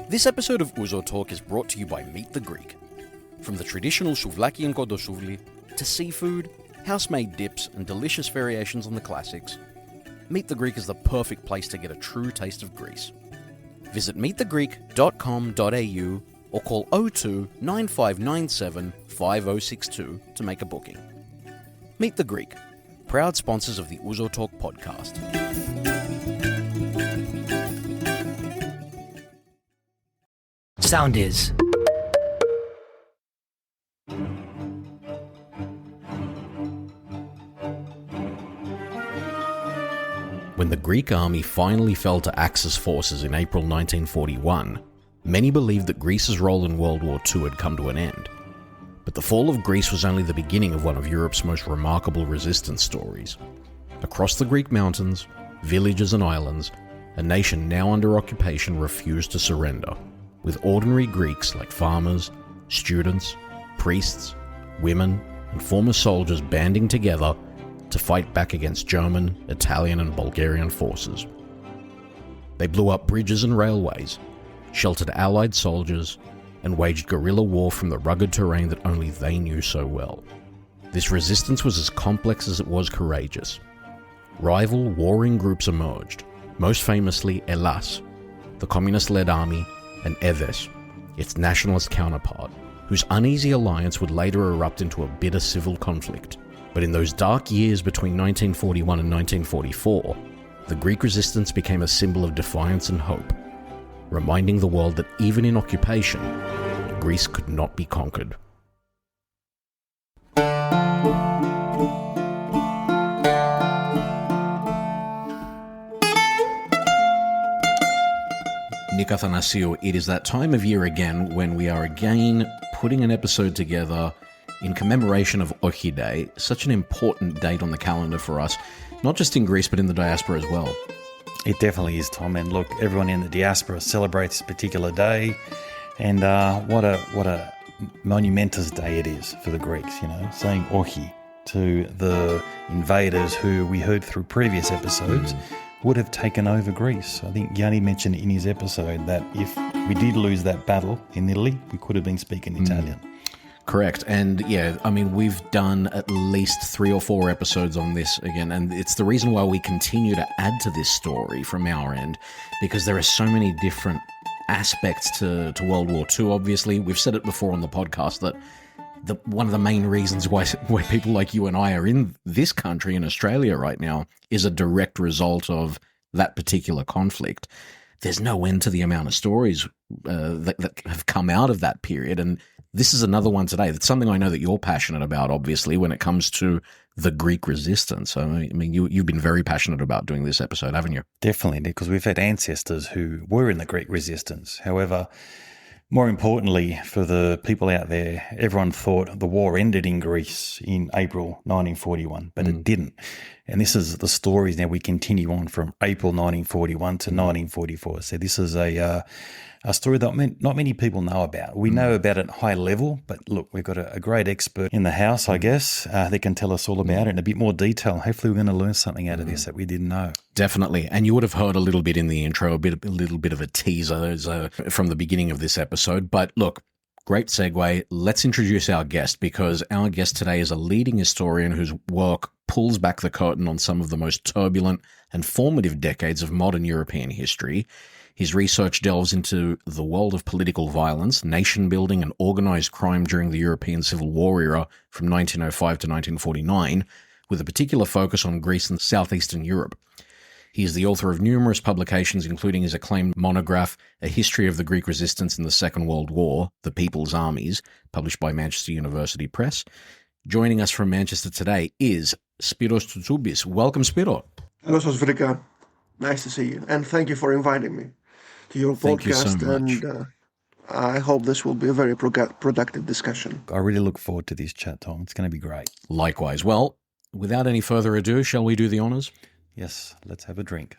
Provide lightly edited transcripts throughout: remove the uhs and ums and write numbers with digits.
This episode of Ouzo Talk is brought to you by Meet the Greek. From the traditional souvlaki and kodosouvli to seafood, house-made dips and delicious variations on the classics, Meet the Greek is the perfect place to get a true taste of Greece. Visit meetthegreek.com.au or call 02 9597 5062 to make a booking. Meet the Greek, proud sponsors of the Ouzo Talk podcast. Sound is. When the Greek army finally fell to Axis forces in April 1941, many believed that Greece's role in World War II had come to an end. But the fall of Greece was only the beginning of one of Europe's most remarkable resistance stories. Across the Greek mountains, villages and islands, a nation now under occupation refused to surrender, with ordinary Greeks like farmers, students, priests, women, and former soldiers banding together to fight back against German, Italian, and Bulgarian forces. They blew up bridges and railways, sheltered Allied soldiers, and waged guerrilla war from the rugged terrain that only they knew so well. This resistance was as complex as it was courageous. Rival warring groups emerged, most famously ELAS, the communist-led army, and EDES, its nationalist counterpart, whose uneasy alliance would later erupt into a bitter civil conflict. But in those dark years between 1941 and 1944, the Greek resistance became a symbol of defiance and hope, reminding the world that even in occupation, Greece could not be conquered. Nick Athanasiou, it is that time of year again when we are again putting an episode together in commemoration of Ochi Day, such an important date on the calendar for us, not just in Greece but in the diaspora as well. It definitely is, Tom. And look, everyone in the diaspora celebrates this particular day, and what a monumentous day it is for the Greeks. You know, saying Ochi to the invaders who we heard through previous episodes would have taken over Greece. I think Yanni mentioned in his episode that if we did lose that battle in Italy, we could have been speaking Italian. Correct. And yeah, I mean, we've done at least 3 or 4 episodes on this again, and it's the reason why we continue to add to this story from our end, because there are so many different aspects to World War II, obviously. We've said it before on the podcast that one of the main reasons why people like you and I are in this country, in Australia right now, is a direct result of that particular conflict. There's no end to the amount of stories that have come out of that period, and this is another one today. That's something I know that you're passionate about, obviously, when it comes to the Greek resistance. I mean, you've been very passionate about doing this episode, haven't you? Definitely, because we've had ancestors who were in the Greek resistance. However, more importantly, for the people out there, everyone thought the war ended in Greece in April 1941, but it didn't. And this is the stories now we continue on from April 1941 to 1944. So this is a story that not many people know about. We know about it at high level, but look, we've got a great expert in the house, I guess, that can tell us all about it in a bit more detail. Hopefully we're going to learn something out of this that we didn't know. Definitely. And you would have heard a little bit in the intro, a little bit of a teaser from the beginning of this episode. But look, great segue. Let's introduce our guest, because our guest today is a leading historian whose work pulls back the curtain on some of the most turbulent and formative decades of modern European history. His research delves into the world of political violence, nation building, and organized crime during the European Civil War era from 1905 to 1949, with a particular focus on Greece and southeastern Europe. He is the author of numerous publications, including his acclaimed monograph, A History of the Greek Resistance in the Second World War, The People's Armies, published by Manchester University Press. Joining us from Manchester today is Spyros Tsoutsoumpis. Welcome, Spyro. Hello, Sosvrika. Nice to see you. And thank you for inviting me to your Thank podcast. You so much. And I hope this will be a very productive discussion. I really look forward to this chat, Tom. It's going to be great. Likewise. Well, without any further ado, shall we do the honours? Yes, let's have a drink.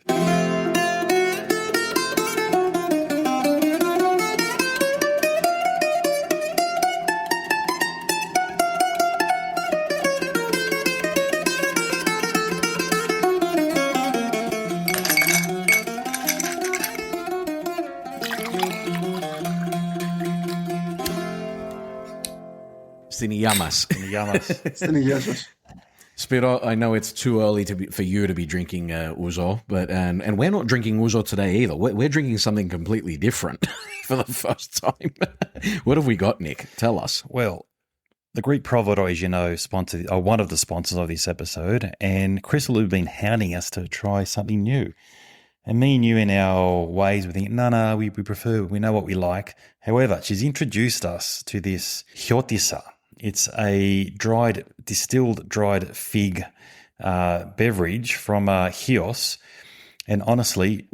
Siniyamas. Stylianos. Spiro, I know it's too early for you to be drinking ouzo, but and we're not drinking ouzo today either. We're drinking something completely different for the first time. What have we got, Nick? Tell us. Well, the Greek Provider, as you know, are one of the sponsors of this episode, and Crystal have been hounding us to try something new. And me and you, in our ways, we think, no, we know what we like. However, she's introduced us to this Hiotissa. It's a distilled dried fig beverage from Chios. And honestly,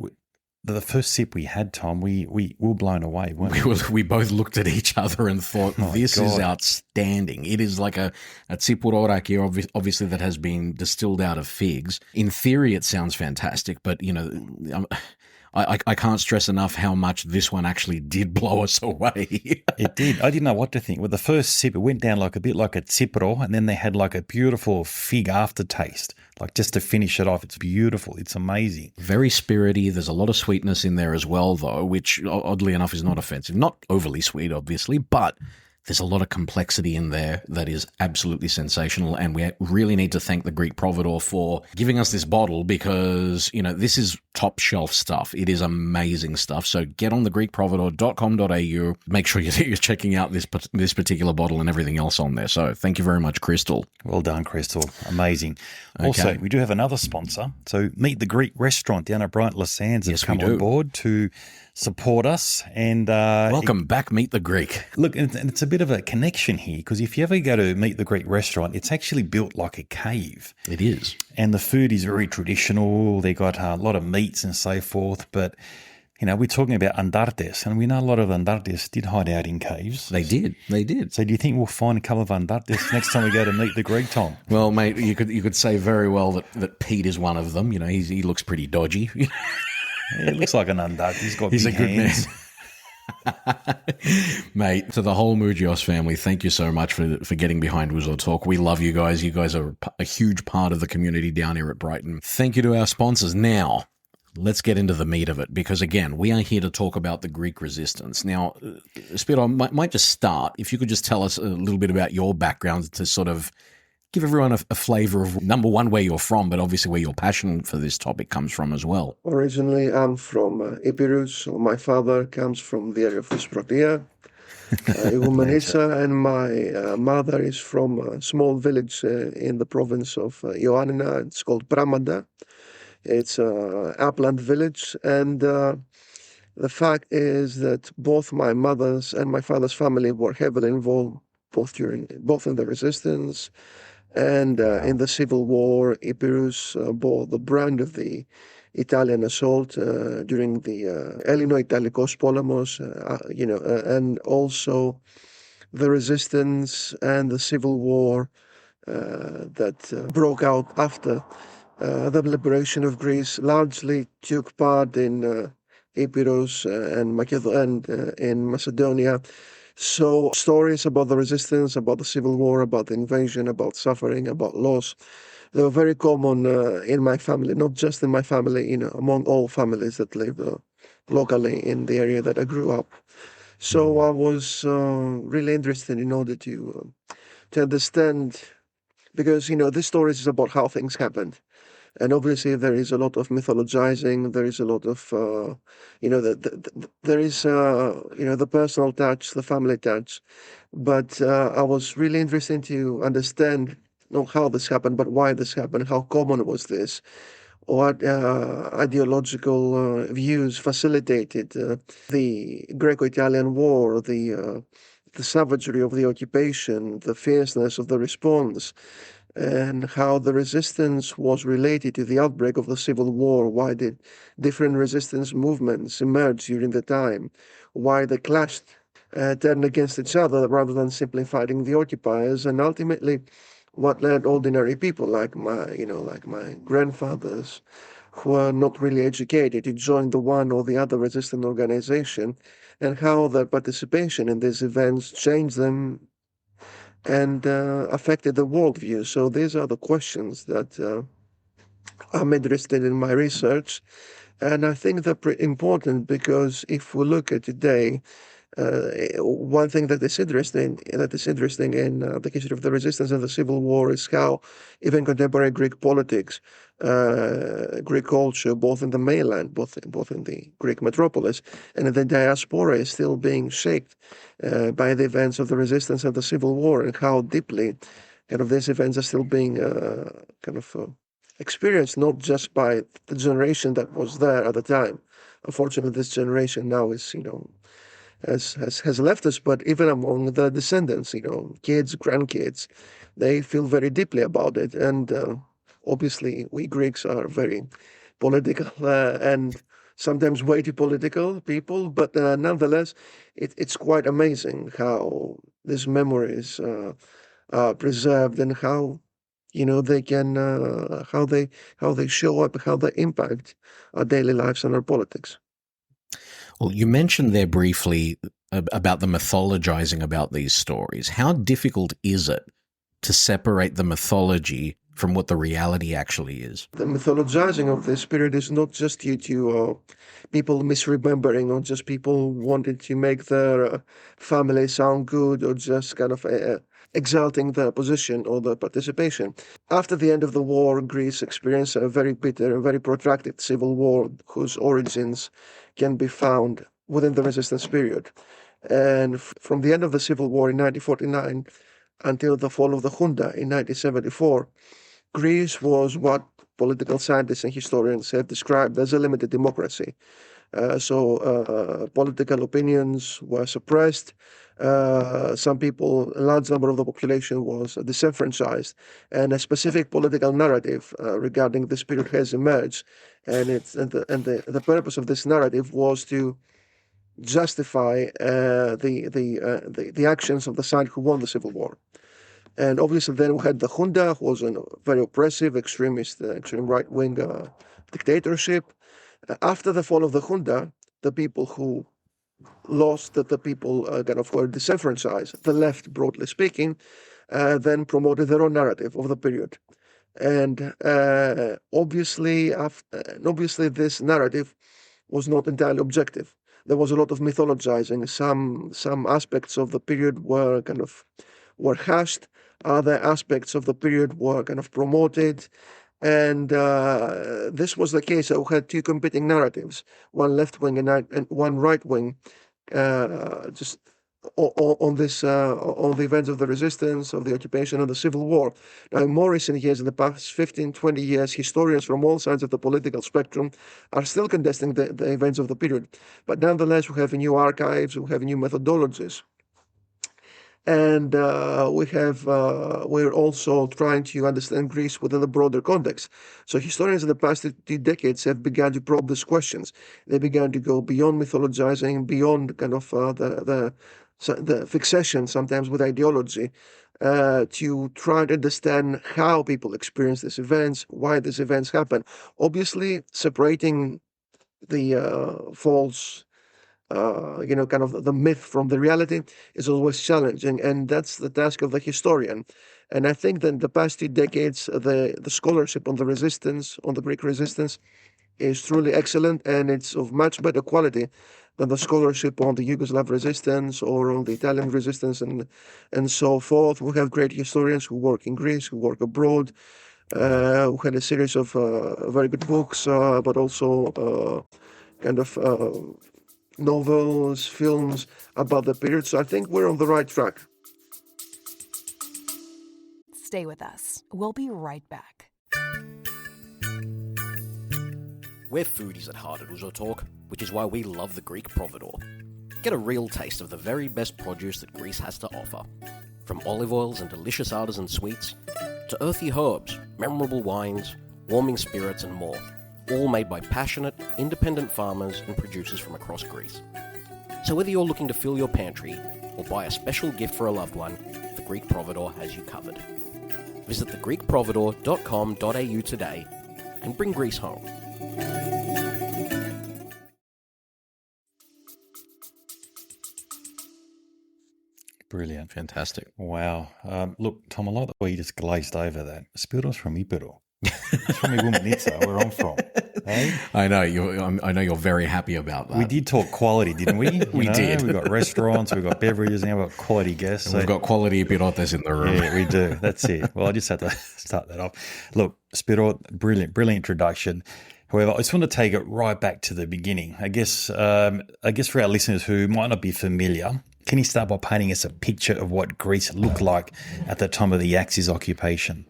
the first sip we had, Tom, we were blown away, weren't we? We both looked at each other and thought, this is outstanding. It is like a tsipuroraki, obviously, that has been distilled out of figs. In theory, it sounds fantastic, but, I can't stress enough how much this one actually did blow us away. It did. I didn't know what to think. With the first sip, it went down a bit like a tsipro, and then they had like a beautiful fig aftertaste, like just to finish it off. It's beautiful. It's amazing. Very spirity. There's a lot of sweetness in there as well, though, which oddly enough is not offensive. Not overly sweet, obviously, but there's a lot of complexity in there that is absolutely sensational, and we really need to thank the Greek Providor for giving us this bottle because, this is top shelf stuff. It is amazing stuff. So get on the greekprovidor.com.au. Make sure you're checking out this particular bottle and everything else on there. So thank you very much, Crystal. Well done, Crystal. Amazing. Okay. Also, we do have another sponsor. So Meet the Greek restaurant down at Brighton Les Sands has come on board to support us. And welcome back, Meet the Greek. Look, and it's a bit of a connection here because if you ever go to Meet the Greek restaurant, it's actually built like a cave. It is. And the food is very traditional. They got a lot of meats and so forth. But, we're talking about andartes, and we know a lot of andartes did hide out in caves. They did. So do you think we'll find a couple of andartes next time we go to Meet the Greek, Tom? Well, mate, you could say very well that Pete is one of them. He looks pretty dodgy. Yeah, it looks like an andarte. He's a good hands. Man. Mate, to the whole Mugios family, thank you so much for getting behind Ouzo Talk. We love you guys. You guys are a huge part of the community down here at Brighton. Thank you to our sponsors. Now, let's get into the meat of it because, again, we are here to talk about the Greek resistance. Now, Spiro, I might just start. If you could just tell us a little bit about your background to sort of give everyone a flavour of, number one, where you're from, but obviously where your passion for this topic comes from as well. Originally, I'm from Epirus. So my father comes from the area of Thesprotia, Igoumenitsa, and my mother is from a small village in the province of Ioannina. It's called Pramanda. It's an upland village, and the fact is that both my mother's and my father's family were heavily involved both in the resistance and in the Civil War. Epirus bore the brunt of the Italian assault during the Ελληνο-Italikos Polemos, and also the resistance and the Civil War that broke out after the liberation of Greece. Largely took part in Epirus and in Macedonia. So stories about the resistance, about the Civil War, about the invasion, about suffering, about loss, they were very common in my family, not just in my family, among all families that live locally in the area that I grew up. So I was really interested in order to understand, because, this story is about how things happened. And obviously there is a lot of mythologizing, there is a lot of, there is, the personal touch, the family touch. But I was really interested to understand not how this happened, but why this happened, how common was this, what ideological views facilitated the Greco-Italian War, the savagery of the occupation, the fierceness of the response, and how the resistance was related to the outbreak of the Civil War. Why did different resistance movements emerge during the time? Why they clashed, turned against each other rather than simply fighting the occupiers, and ultimately what led ordinary people like my grandfathers, who were not really educated, to join the one or the other resistance organization, and how their participation in these events changed them and affected the worldview. So these are the questions that I'm interested in my research. And I think they're pretty important because if we look at today, One thing that is interesting in the history of the resistance and the civil war is how even contemporary Greek politics, Greek culture, both in the mainland, both in the Greek metropolis and in the diaspora, is still being shaped by the events of the resistance and the civil war, and how deeply kind of these events are still being experienced, not just by the generation that was there at the time. Unfortunately, this generation now is, has left us, but even among the descendants, kids, grandkids, they feel very deeply about it. And obviously, we Greeks are very political and sometimes way too political people, but nonetheless, it's quite amazing how these memories are preserved, and how they can how they show up, how they impact our daily lives and our politics. Well, you mentioned there briefly about the mythologizing about these stories. How difficult is it to separate the mythology from what the reality actually is? The mythologizing of this period is not just due to people misremembering, or just people wanting to make their family sound good, or just kind of exalting the position or the participation. After the end of the war, Greece experienced a very bitter and very protracted civil war, whose origins can be found within the resistance period. And from the end of the civil war in 1949 until the fall of the junta in 1974, Greece was what political scientists and historians have described as a limited democracy. Political opinions were suppressed. Some people, a large number of the population, was disenfranchised, and a specific political narrative regarding this period has emerged. And the purpose of this narrative was to justify the actions of the side who won the civil war. And obviously, then we had the junta, who was a very oppressive, extreme right-wing dictatorship. After the fall of the junta, the people who lost, that the people were disenfranchised, the left, broadly speaking, then promoted their own narrative of the period. And obviously, this narrative was not entirely objective. There was a lot of mythologizing. Some aspects of the period were hashed. Other aspects of the period were promoted. And this was the case. We had two competing narratives, one left-wing and one right-wing, just on the events of the resistance, of the occupation, and the civil war. Now, in more recent years, in the past 15, 20 years, historians from all sides of the political spectrum are still contesting the events of the period. But nonetheless, we have new archives, we have new methodologies. And we're also trying to understand Greece within the broader context. So historians in the past 2 decades have begun to probe these questions. They began to go beyond mythologizing, beyond the fixation sometimes with ideology, to try to understand how people experience these events, why these events happen. Obviously, separating the false the myth from the reality is always challenging, and that's the task of the historian. And I think that in the past 2 decades, the scholarship on the resistance, on the Greek resistance, is truly excellent, and it's of much better quality than the scholarship on the Yugoslav resistance or on the Italian resistance and so forth. We have great historians who work in Greece, who work abroad, who had a series of very good books, but also novels, films about the period. So I think we're on the right track. Stay with us. We'll be right back. We're foodies at heart at Ouzo Talk, which is why we love the Greek providor. Get a real taste of the very best produce that Greece has to offer. From olive oils and delicious artisan sweets, to earthy herbs, memorable wines, warming spirits, and more. All made by passionate, independent farmers and producers from across Greece. So whether you're looking to fill your pantry or buy a special gift for a loved one, the Greek Providor has you covered. Visit thegreekprovidor.com.au today and bring Greece home. Brilliant. Fantastic. Wow. Look, Tom, a lot that we just glazed over that. Spyros from Ipero. It's from Igoumenitsa, where I'm from. Hey? I know you're very happy about that. We did talk quality, didn't we? We did. We got restaurants, we got beverages, now we've got quality guests. We've got quality pirotes in the room. Yeah, we do. That's it. Well, I just had to start that off. Look, Spyro, brilliant introduction. However, I just want to take it right back to the beginning. I guess for our listeners who might not be familiar, can you start by painting us a picture of what Greece looked like at the time of the Axis occupation?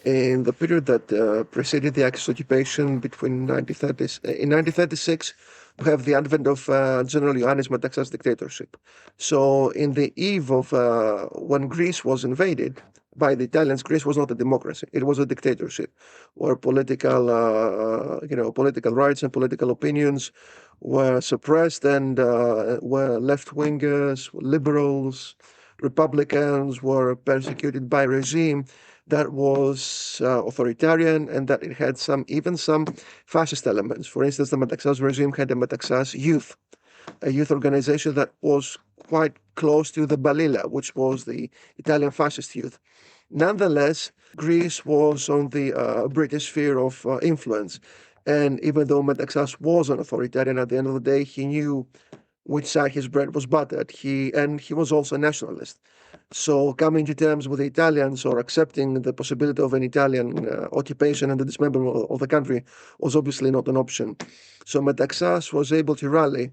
In the period that preceded the Axis occupation in 1936, we have the advent of General Ioannis Metaxas dictatorship. So in the eve of when Greece was invaded by the Italians, Greece was not a democracy. It was a dictatorship where political rights and political opinions were suppressed, and where left-wingers, liberals, Republicans were persecuted by regime that was authoritarian, and that it had even some fascist elements. For instance, the Metaxas regime had a Metaxas youth, a youth organization that was quite close to the Balilla, which was the Italian fascist youth. Nonetheless, Greece was on the British sphere of influence, and even though Metaxas was an authoritarian, at the end of the day, he knew which side his bread was buttered. He was also a nationalist. So coming to terms with the Italians, or accepting the possibility of an Italian occupation and the dismemberment of the country, was obviously not an option. So Metaxas was able to rally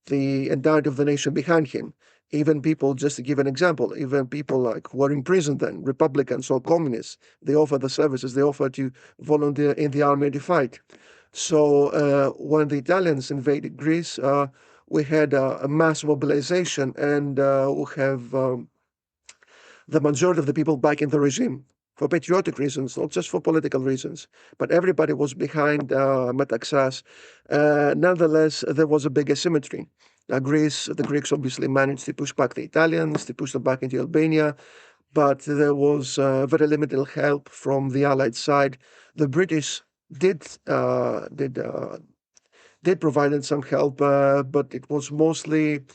the entirety of the nation behind him. Even people, just to give an example, even people like who were in prison then, Republicans or communists, they offered the services, they offered to volunteer in the army to fight. So when the Italians invaded Greece, we had a mass mobilization, and we have the majority of the people back in the regime for patriotic reasons, not just for political reasons. But everybody was behind Metaxas. Nonetheless, there was a big asymmetry. The Greeks obviously managed to push back the Italians, to push them back into Albania, but there was very limited help from the Allied side. The British did provide some help, but it was mostly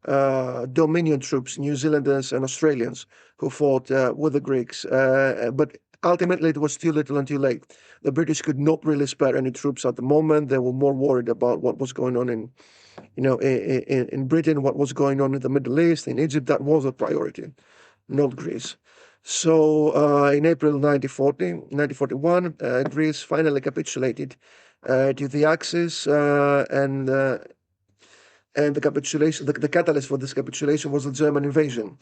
Dominion troops, New Zealanders and Australians, who fought with the Greeks. But ultimately, it was too little and too late. The British could not really spare any troops at the moment. They were more worried about what was going on in Britain, what was going on in the Middle East, in Egypt. That was a priority, not Greece. So in April 1941, Greece finally capitulated to the Axis, and the capitulation, the catalyst for this capitulation was the German invasion.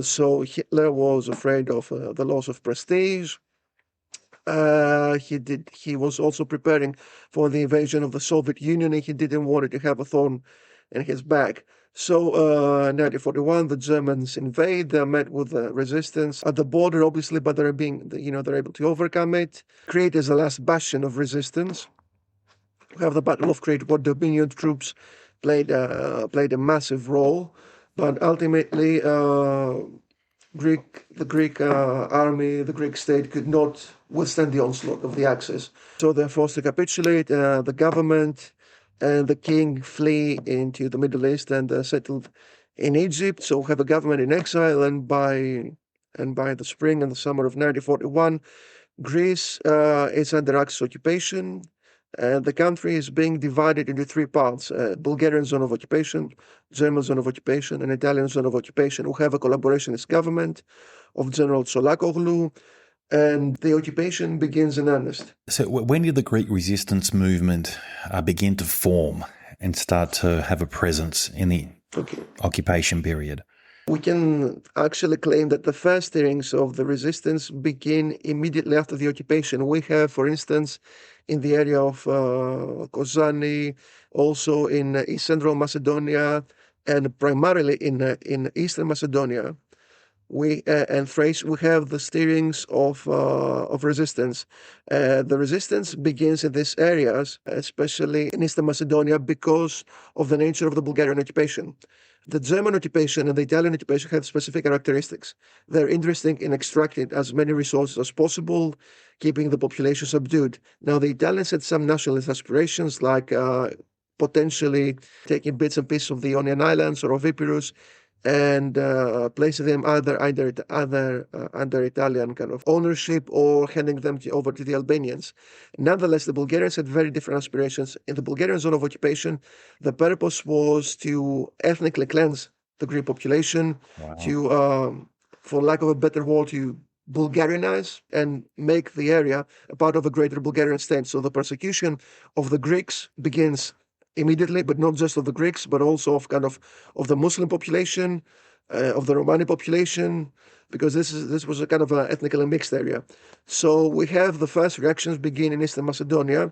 So Hitler was afraid of the loss of prestige. He was also preparing for the invasion of the Soviet Union, and he didn't want it to have a thorn in his back. So in 1941, the Germans invade. They're met with resistance at the border, obviously, but they're able to overcome it. Crete is the last bastion of resistance. We have the Battle of Crete, where Dominion troops played a massive role, but ultimately the Greek army, the Greek state could not withstand the onslaught of the Axis. So they're forced to capitulate. The government and the king flee into the Middle East and settled in Egypt. So we have a government in exile, and by the spring and the summer of 1941, Greece is under Axis occupation. The country is being divided into three parts: Bulgarian zone of occupation, German zone of occupation, and Italian zone of occupation. We have a collaborationist government of General Tsoutsoumpis, and the occupation begins in earnest. So when did the Greek resistance movement begin to form and start to have a presence in the occupation period? We can actually claim that the first stirrings of the resistance begin immediately after the occupation. We have, for instance, in the area of Kozani, also in East Central Macedonia, and primarily in Eastern Macedonia, and Thrace, we have the stirrings of resistance. The resistance begins in these areas, especially in Eastern Macedonia, because of the nature of the Bulgarian occupation. The German occupation and the Italian occupation have specific characteristics. They're interested in extracting as many resources as possible, keeping the population subdued. Now, the Italians had some nationalist aspirations, like potentially taking bits and pieces of the Ionian Islands or of Epirus and placing them either under Italian kind of ownership or handing them over to the Albanians. Nonetheless, the Bulgarians had very different aspirations. In the Bulgarian zone of occupation, the purpose was to ethnically cleanse the Greek population, to, for lack of a better word, to Bulgarianize and make the area a part of a greater Bulgarian state. So the persecution of the Greeks begins immediately, but not just of the Greeks, but also of the Muslim population, of the Romani population, because this was a kind of an ethnically mixed area. So we have the first reactions begin in Eastern Macedonia,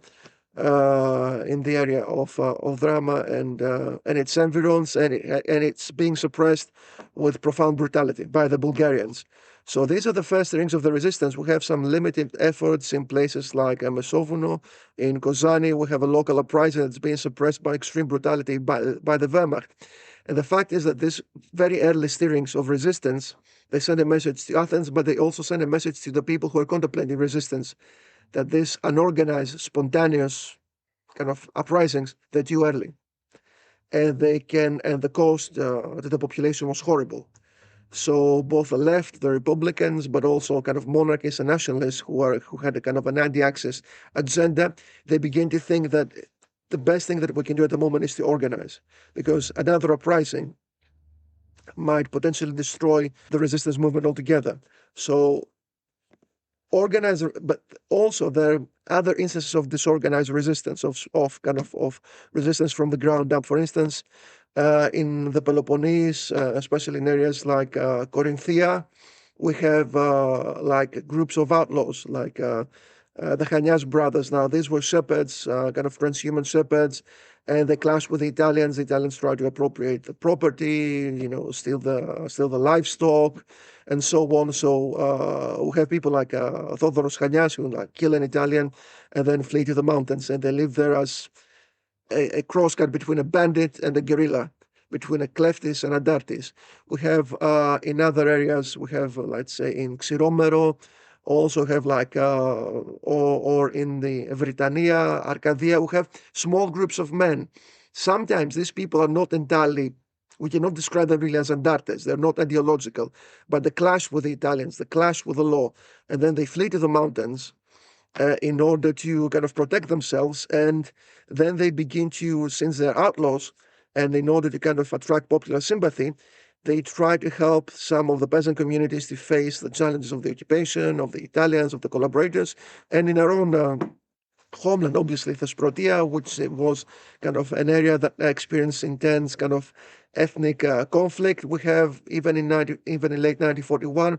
in the area of Drama and its environs, and it's being suppressed with profound brutality by the Bulgarians. So these are the first rings of the resistance. We have some limited efforts in places like Mesovuno, in Kozani. We have a local uprising that's being suppressed by extreme brutality by the Wehrmacht. And the fact is that these very early stirrings of resistance, they send a message to Athens, but they also send a message to the people who are contemplating resistance, that this unorganized, spontaneous kind of uprisings, they're too early. And the cost to the population was horrible. So both the left, the Republicans, but also kind of monarchists and nationalists who had a kind of an anti-Axis agenda, they begin to think that the best thing that we can do at the moment is to organize, because another uprising might potentially destroy the resistance movement altogether. So organize, but also there are other instances of disorganized resistance, of resistance from the ground up. For instance, in the Peloponnese, especially in areas like Corinthia, we have like groups of outlaws, like the Chanias brothers. Now, these were shepherds, kind of transhuman shepherds, and they clashed with the Italians. The Italians tried to appropriate the property, steal the livestock, and so on. So we have people like Thodoros Chanias who kill an Italian and then flee to the mountains, and they live there as a crosscut between a bandit and a guerrilla, between a Kleftis and a Dartis. We have in other areas, we have, let's say, in Xiromero, also have like, or in the Vritania, Arcadia, we have small groups of men. Sometimes these people are not entirely, we cannot describe them really as Andartes, they're not ideological, but the clash with the Italians, the clash with the law, and then they flee to the mountains in order to kind of protect themselves, and then they begin to, since they're outlaws, and in order to kind of attract popular sympathy, they try to help some of the peasant communities to face the challenges of the occupation, of the Italians, of the collaborators, and in our own homeland, obviously, Thesprotia, which was kind of an area that experienced intense kind of ethnic conflict. We have, even in late 1941,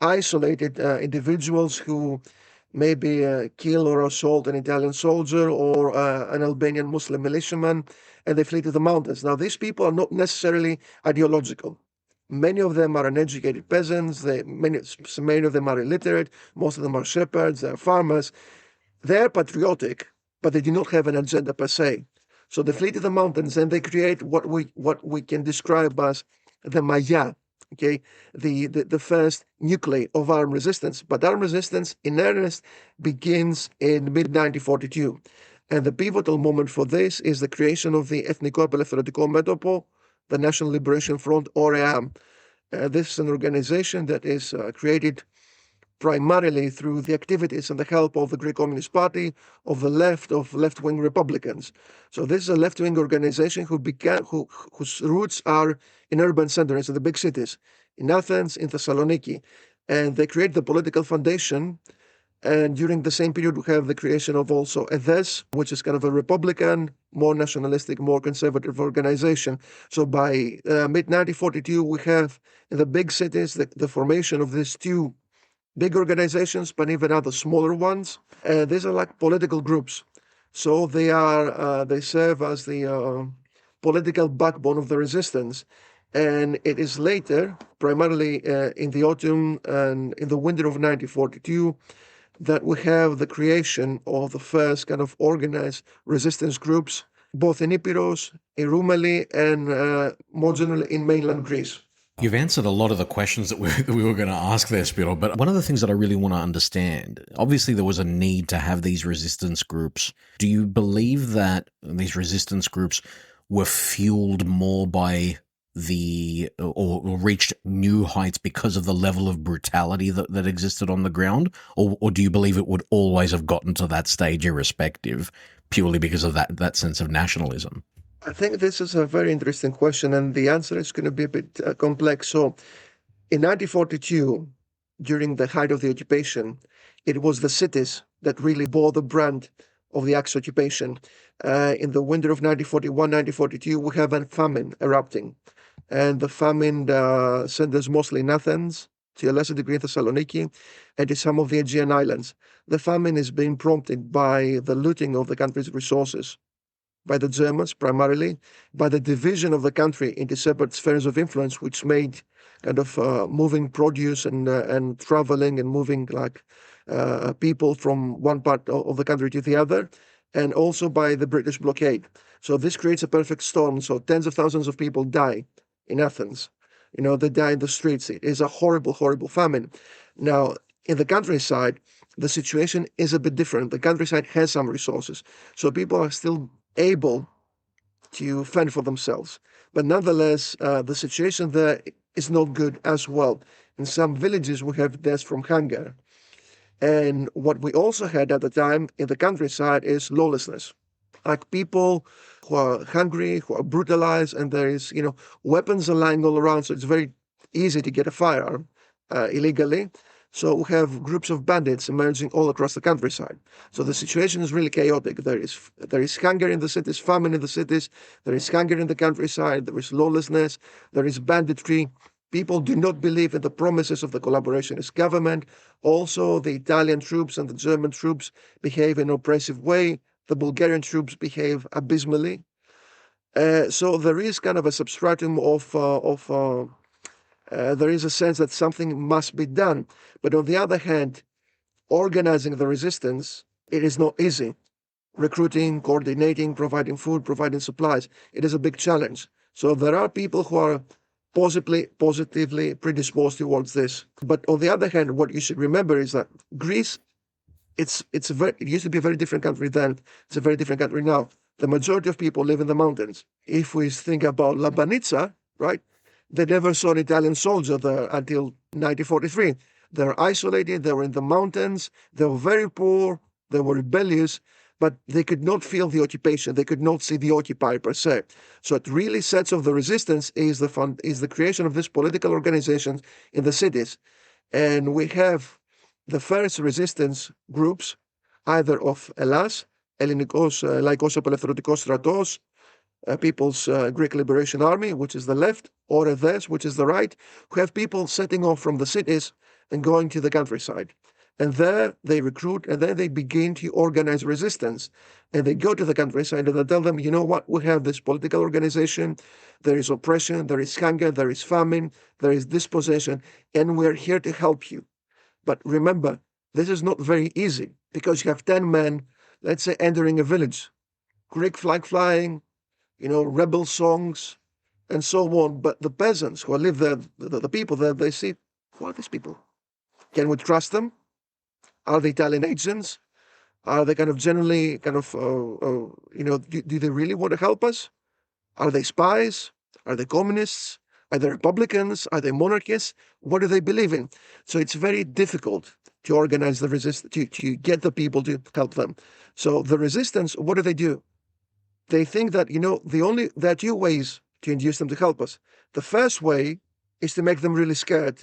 isolated individuals who maybe kill or assault an Italian soldier or an Albanian Muslim militiaman, and they flee to the mountains. Now, these people are not necessarily ideological. Many of them are uneducated peasants. Many of them are illiterate. Most of them are shepherds. They're farmers. They're patriotic, but they do not have an agenda per se. So they flee to the mountains, and they create what we can describe as the Maya. Okay, the first nuclei of armed resistance. But armed resistance in earnest begins in mid-1942. And the pivotal moment for this is the creation of the Ethnico Apelευθερωτικό Μέτωπο, the National Liberation Front, or EAM. This is an organization that is created primarily through the activities and the help of the Greek Communist Party, of the left-wing Republicans. So this is a left-wing organization whose roots are in urban centers, in the big cities, in Athens, in Thessaloniki. And they create the political foundation. And during the same period, we have the creation of also EDES, which is kind of a Republican, more nationalistic, more conservative organization. So by mid-1942, we have in the big cities the formation of these two big organizations, but even other smaller ones. These are like political groups. So they serve as the political backbone of the resistance. And it is later, primarily in the autumn and in the winter of 1942, that we have the creation of the first kind of organized resistance groups, both in Epirus, in Roumeli, and more generally in mainland Greece. You've answered a lot of the questions that we were going to ask there, Spyro, but one of the things that I really want to understand, obviously there was a need to have these resistance groups. Do you believe that these resistance groups were fueled more by or reached new heights because of the level of brutality that existed on the ground? Or do you believe it would always have gotten to that stage irrespective, purely because of that sense of nationalism? I think this is a very interesting question, and the answer is going to be a bit complex. So, in 1942, during the height of the occupation, it was the cities that really bore the brand of the Axis occupation. In the winter of 1941, 1942, we have a famine erupting. And the famine centers mostly in Athens, to a lesser degree in Thessaloniki, and to some of the Aegean islands. The famine is being prompted by the looting of the country's resources, by the Germans primarily, by the division of the country into separate spheres of influence, which made kind of moving produce and traveling and moving like people from one part of the country to the other, and also by the British blockade. So this creates a perfect storm. So tens of thousands of people die in Athens. They die in the streets. It is a horrible, horrible famine. Now, in the countryside, the situation is a bit different. The countryside has some resources, so people are still able to fend for themselves. But nonetheless, the situation there is not good as well. In some villages, we have deaths from hunger. And what we also had at the time in the countryside is lawlessness. Like people who are hungry, who are brutalized, and there is, weapons are lying all around, so it's very easy to get a firearm illegally. So we have groups of bandits emerging all across the countryside. So the situation is really chaotic. There is hunger in the cities, famine in the cities, there is hunger in the countryside, there is lawlessness, there is banditry. People do not believe in the promises of the collaborationist government. Also, the Italian troops and the German troops behave in an oppressive way. The Bulgarian troops behave abysmally. So there is kind of a substratum there is a sense that something must be done. But on the other hand, organizing the resistance, it is not easy. Recruiting, coordinating, providing food, providing supplies, it is a big challenge. So there are people who are positively predisposed towards this. But on the other hand, what you should remember is that Greece, it used to be a very different country then. It's a very different country now. The majority of people live in the mountains. If we think about Labanitsa, right? They never saw an Italian soldier there until 1943. They're isolated, they were in the mountains, they were very poor, they were rebellious, but they could not feel the occupation, they could not see the occupier per se. So it really sets off the resistance is the creation of these political organizations in the cities. And we have the first resistance groups, either of ELAS, Ελληνικός Λαϊκός Απελευθερωτικός Στρατός, People's Greek Liberation Army, which is the left, or EDES, which is the right, who have people setting off from the cities and going to the countryside. And there they recruit, and then they begin to organize resistance. And they go to the countryside and they tell them, you know what, we have this political organization, there is oppression, there is hunger, there is famine, there is dispossession, and we're here to help you. But remember, this is not very easy, because you have 10 men, let's say, entering a village, Greek flag flying, rebel songs, and so on. But the peasants who live there, the people there, they see, who are these people? Can we trust them? Are they Italian agents? Are they kind of generally do they really want to help us? Are they spies? Are they communists? Are they Republicans? Are they monarchists? What do they believe in? So it's very difficult to organize the resistance, to get the people to help them. So the resistance, what do? They think that, there are two ways to induce them to help us. The first way is to make them really scared.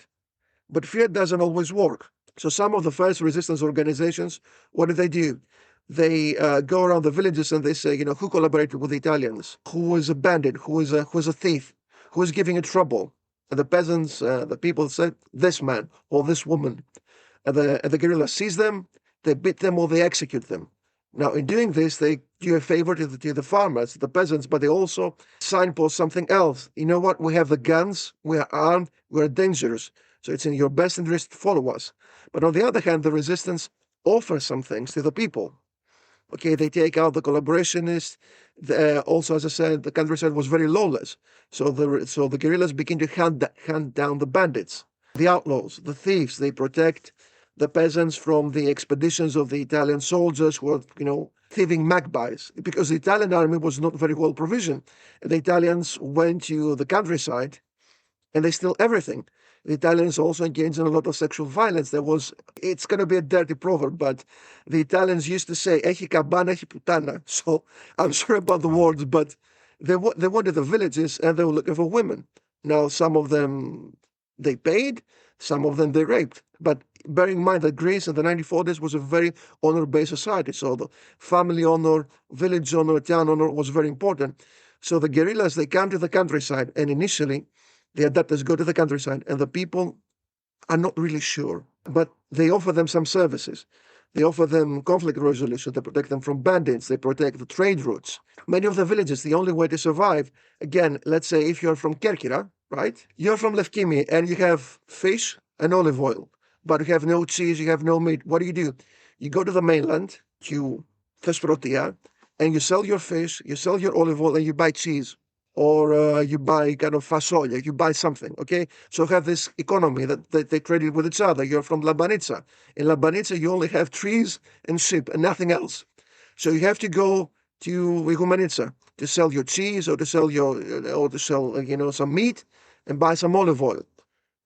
But fear doesn't always work. So some of the first resistance organizations, what do? They go around the villages and they say, who collaborated with the Italians? Who is a bandit? Who is a thief? Who is giving you trouble? And the peasants, the people said, this man or this woman. And the guerrilla sees them, they beat them or they execute them. Now, in doing this, they do a favor to the farmers, the peasants, but they also signpost something else. You know what? We have the guns, we are armed, we are dangerous. So it's in your best interest to follow us. But on the other hand, the resistance offers some things to the people. Okay, they take out the collaborationists. Also, as I said, the countryside was very lawless. So the guerrillas begin to hunt down the bandits, the outlaws, the thieves. They protect the peasants from the expeditions of the Italian soldiers who were, thieving magpies, because the Italian army was not very well provisioned. The Italians went to the countryside and they steal everything. The Italians also engaged in a lot of sexual violence. It's going to be a dirty proverb, but the Italians used to say, "Echi cabana, echi putana." So I'm sorry about the words, but they wanted the villages and they were looking for women. Now, some of them they paid, some of them they raped. But bearing in mind that Greece in the 1940s was a very honor-based society, so the family honor, village honor, town honor was very important. So the guerrillas, they come to the countryside, and initially the adapters go to the countryside, and the people are not really sure, but they offer them some services. They offer them conflict resolution. They protect them from bandits. They protect the trade routes. Many of the villages, the only way to survive, again, let's say if you're from Kerkira, right? You're from Lefkimi and you have fish and olive oil, but you have no cheese, you have no meat. What do? You go to the mainland, to Thesprotia, and you sell your fish, you sell your olive oil, and you buy cheese. Or you buy kind of fasolia, you buy something, okay? So you have this economy that they traded with each other. You're from Labanitsa. In Labanitsa, you only have trees and sheep and nothing else. So you have to go to Igumenitsa to sell your cheese or to sell some meat and buy some olive oil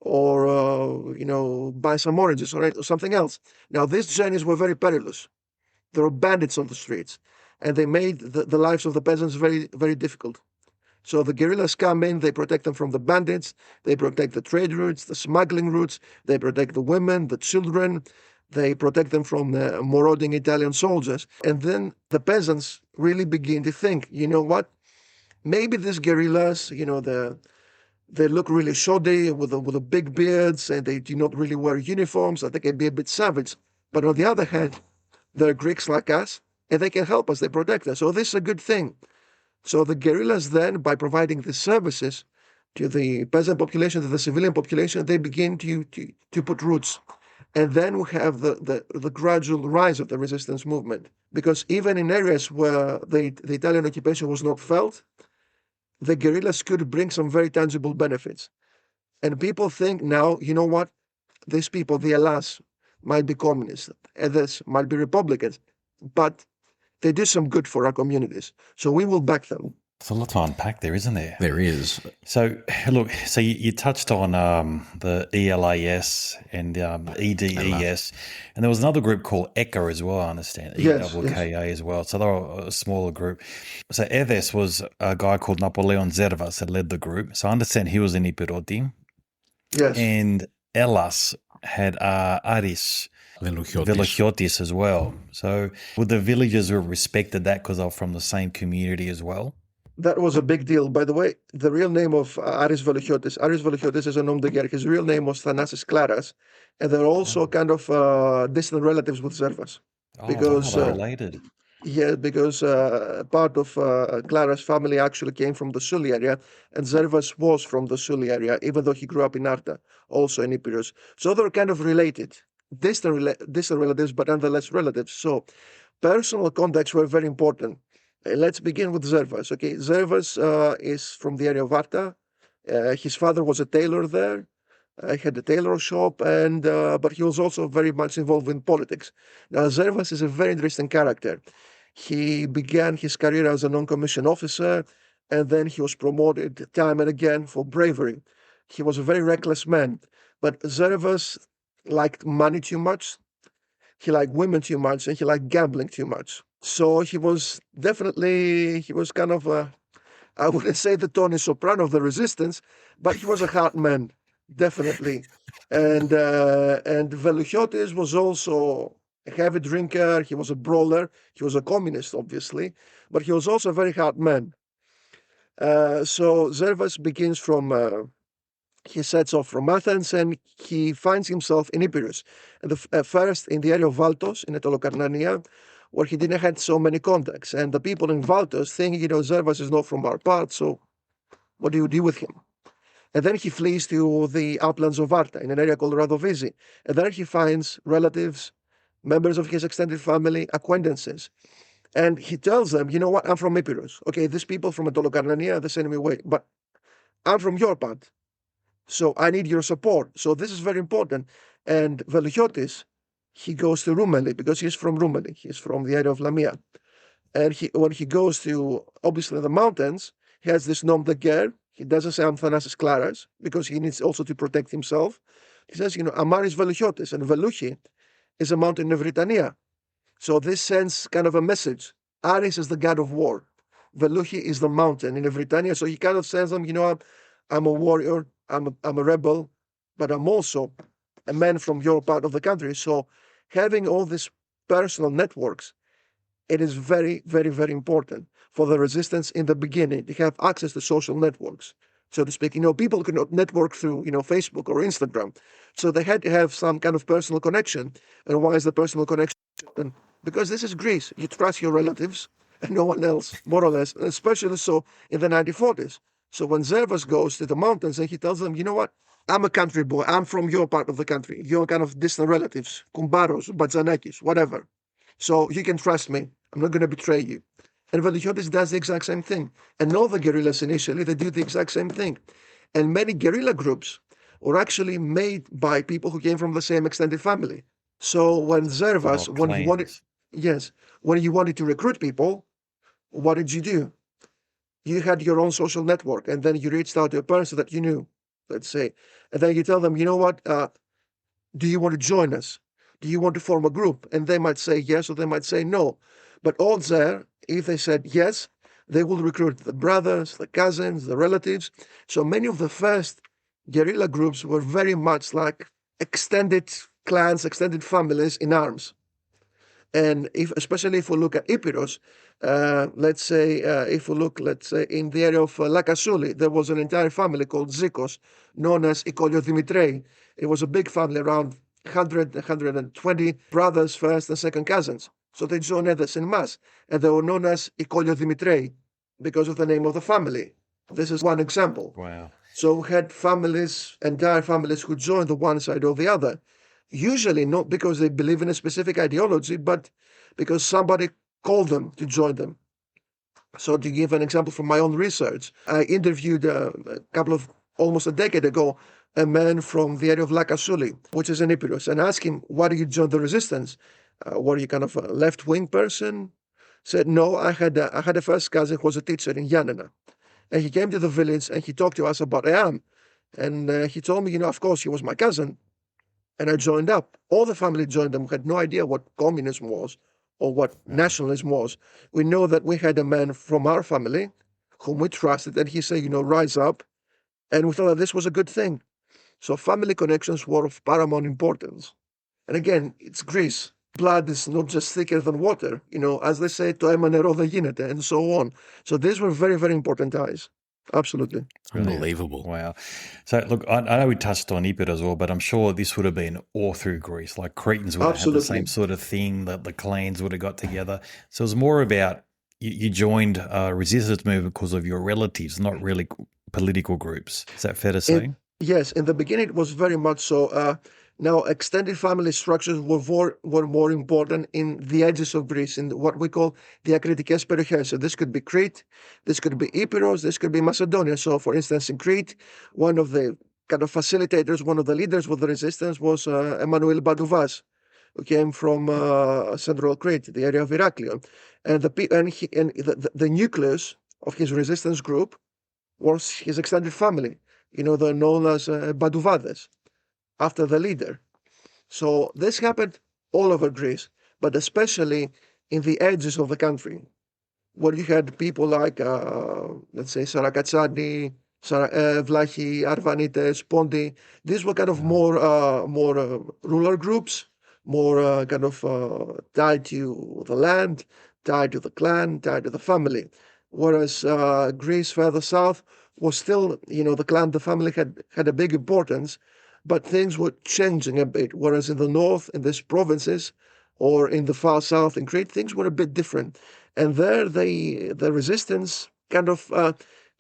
or buy some oranges or something else. Now, these journeys were very perilous. There were bandits on the streets, and they made the lives of the peasants very, very difficult. So the guerrillas come in, they protect them from the bandits, they protect the trade routes, the smuggling routes, they protect the women, the children, they protect them from the marauding Italian soldiers. And then the peasants really begin to think, you know what, maybe these guerrillas, they look really shoddy with the big beards and they do not really wear uniforms. I think they'd be a bit savage. But on the other hand, they're Greeks like us and they can help us, they protect us. So this is a good thing. So the guerrillas then, by providing the services to the peasant population, to the civilian population, they begin to put roots. And then we have the gradual rise of the resistance movement. Because even in areas where the Italian occupation was not felt, the guerrillas could bring some very tangible benefits. And people think now, you know what? These people, the ELAS, might be communists, EDES might be Republicans, but they do some good for our communities. So we will back them. There's a lot to unpack there, isn't there? There is. So, look, you touched on the ELAS and EDES, and there was another group called ECA as well, I understand, EWKA as well. So they were a smaller group. So EDES was a guy called Napoleon Zervas that led the group. So I understand he was in Epiroti. Yes. And ELAS had Aris Velokiotis as well. So would the villagers who respected that because they're from the same community as well? That was a big deal. By the way, the real name of Aris Velokiotis is a nom de guerre. His real name was Thanasis Klaras, and they're also kind of distant relatives with Zervas. Because they're related. Yeah, because part of Clara's family actually came from the Suli area, and Zervas was from the Suli area, even though he grew up in Arta, also in Epirus. So they're kind of related. Distant relatives, but nonetheless relatives. So personal contacts were very important. Let's begin with Zervas. Okay, Zervas is from the area of Arta. His father was a tailor there. He had a tailor shop, but he was also very much involved in politics. Now, Zervas is a very interesting character. He began his career as a non-commissioned officer, and then he was promoted time and again for bravery. He was a very reckless man, but Zervas liked money too much, he liked women too much, and he liked gambling too much. So he was kind of I wouldn't say the Tony Soprano of the resistance, but he was a hard man, definitely. And Velokiotis was also a heavy drinker. He was a brawler. He was a communist, obviously, but he was also a very hard man. So Zervas begins from he sets off from Athens and he finds himself in Epirus. And first in the area of Valtos, in Etolokarnania, where he didn't have so many contacts. And the people in Valtos think, Zervas is not from our part, so what do you do with him? And then he flees to the uplands of Arta, in an area called Radovizi. And there he finds relatives, members of his extended family, acquaintances. And he tells them, you know what, I'm from Epirus. Okay, these people from Etolokarnania, they send me away, but I'm from your part. So I need your support. So this is very important. And Velokiotis he goes to Rumeli because he's from Rumeli. He's from the area of Lamia. And when he goes to, obviously, the mountains, he has this nom de guerre. He doesn't say I'm Thanasis Claras because he needs also to protect himself. He says, Amaris Veluchiotis, and Veluchi is a mountain in Britannia. So this sends kind of a message. Ares is the god of war. Veluchi is the mountain in Britannia. So he kind of says, I'm a warrior, I'm a rebel, but I'm also a man from your part of the country. So having all these personal networks, it is very, very, very important for the resistance in the beginning to have access to social networks, so to speak. People could not network through, Facebook or Instagram. So they had to have some kind of personal connection. And why is the personal connection? Because this is Greece. You trust your relatives and no one else, more or less, and especially so in the 1940s. So when Zervas goes to the mountains and he tells them, you know what? I'm a country boy. I'm from your part of the country. Your kind of distant relatives, Kumbaros, Batsanakis, whatever. So you can trust me. I'm not going to betray you. And Veluchiotis does the exact same thing. And all the guerrillas initially, they do the exact same thing. And many guerrilla groups were actually made by people who came from the same extended family. So when Zervas, when you wanted to recruit people, what did you do? You had your own social network, and then you reached out to a person that you knew, let's say, and then you tell them, you know what, do you want to join us? Do you want to form a group? And they might say yes, or they might say no. But odds are, if they said yes, they will recruit the brothers, the cousins, the relatives. So many of the first guerrilla groups were very much like extended clans, extended families in arms. And especially if we look at Epirus, let's say in the area of Lakasouli, there was an entire family called Zikos, known as Ikolio Dimitrei. It was a big family, around 120 brothers, first and second cousins. So they joined others in mass, and they were known as Ikolio Dimitrei because of the name of the family. This is one example. Wow. So we had families, entire families, who joined the one side or the other. Usually not because they believe in a specific ideology, but because somebody called them to join them. So to give an example from my own research, I interviewed almost a decade ago, a man from the area of Lakasouli, which is in Epirus, and asked him, why did you join the resistance? Were you kind of a left-wing person? Said, no, I had a first cousin who was a teacher in Yanina. And he came to the village and he talked to us about EAM. And he told me, of course, he was my cousin. And I joined up. All the family joined them. We had no idea what communism was or what nationalism was. We know that we had a man from our family whom we trusted, and he said, rise up. And we thought that this was a good thing. So family connections were of paramount importance. And again, it's Greece. Blood is not just thicker than water, as they say, to αίμα νερό δεν γίνεται, and so on. So these were very, very important ties. Absolutely. Unbelievable. Wow. So, look, I know we touched on Epirus as well, but I'm sure this would have been all through Greece. Like Cretans would have had the same sort of thing, that the clans would have got together. So it was more about you joined a resistance movement because of your relatives, not really political groups. Is that fair to say? Yes. In the beginning, it was very much so. Now, extended family structures were more important in the edges of Greece, in what we call the akritikes periches. So this could be Crete, this could be Epirus, this could be Macedonia. So, for instance, in Crete, one of the kind of facilitators, one of the leaders with the resistance was Emmanuel Badouvas, who came from central Crete, the area of Heraklion. And the nucleus of his resistance group was his extended family. They're known as Badouvades, after the leader. So this happened all over Greece, but especially in the edges of the country, where you had people like, let's say, Sarakatsani, Vlachi, Arvanites, Pondi. These were kind of more rural groups, more tied to the land, tied to the clan, tied to the family. Whereas Greece further south was still, the clan, the family had a big importance, but things were changing a bit. Whereas in the north, in these provinces, or in the far south in Crete, things were a bit different. And there, the resistance kind of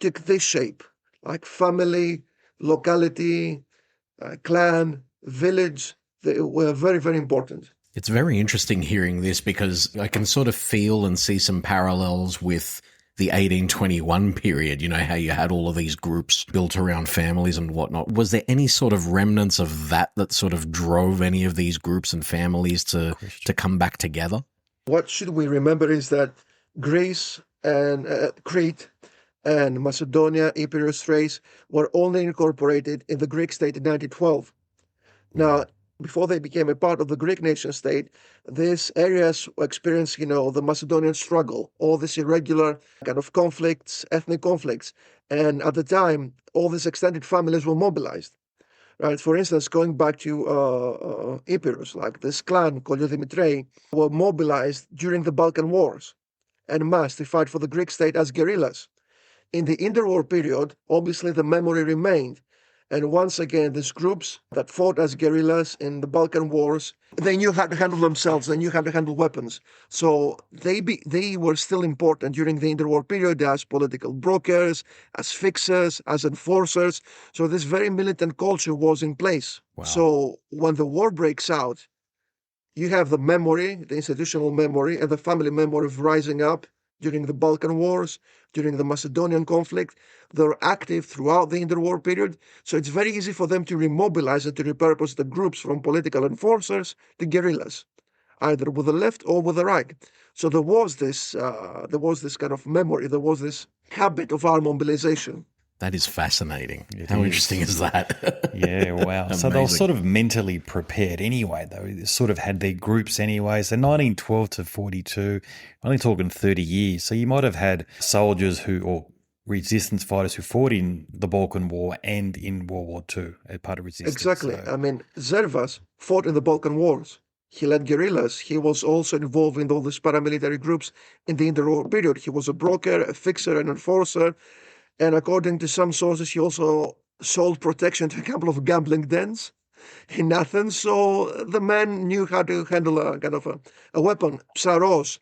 took this shape, like family, locality, clan, village. They were very, very important. It's very interesting hearing this because I can sort of feel and see some parallels with the 1821 period, you know, how you had all of these groups built around families and whatnot. Was there any sort of remnants of that sort of drove any of these groups and families to come back together? What should we remember is that Greece and Crete and Macedonia, Epirus, Thrace were only incorporated in the Greek state in 1912. Now, before they became a part of the Greek nation state, these areas experienced, the Macedonian struggle, all these irregular kind of conflicts, ethnic conflicts. And at the time, all these extended families were mobilized. Right? For instance, going back to Epirus, like this clan called Dimitrei, were mobilized during the Balkan Wars en masse to fight for the Greek state as guerrillas. In the interwar period, obviously the memory remained. And once again, these groups that fought as guerrillas in the Balkan Wars, they knew how to handle themselves, they knew how to handle weapons. So they were still important during the interwar period as political brokers, as fixers, as enforcers. So this very militant culture was in place. Wow. So when the war breaks out, you have the memory, the institutional memory, and the family memory of rising up during the Balkan Wars, during the Macedonian conflict. They're active throughout the interwar period, so it's very easy for them to remobilize and to repurpose the groups from political enforcers to guerrillas, either with the left or with the right. So there was this kind of memory, there was this habit of our mobilization. That is fascinating. How interesting is that? Yeah, wow. So they were sort of mentally prepared anyway, though. They sort of had their groups anyway. So 1912 to 42, only talking 30 years. So you might have had soldiers or resistance fighters who fought in the Balkan War and in World War II as part of resistance. Exactly. So. I mean, Zervas fought in the Balkan Wars. He led guerrillas. He was also involved in all these paramilitary groups in the interwar period. He was a broker, a fixer, an enforcer. And according to some sources, he also sold protection to a couple of gambling dens in Athens. So the man knew how to handle a kind of a weapon. Spyros,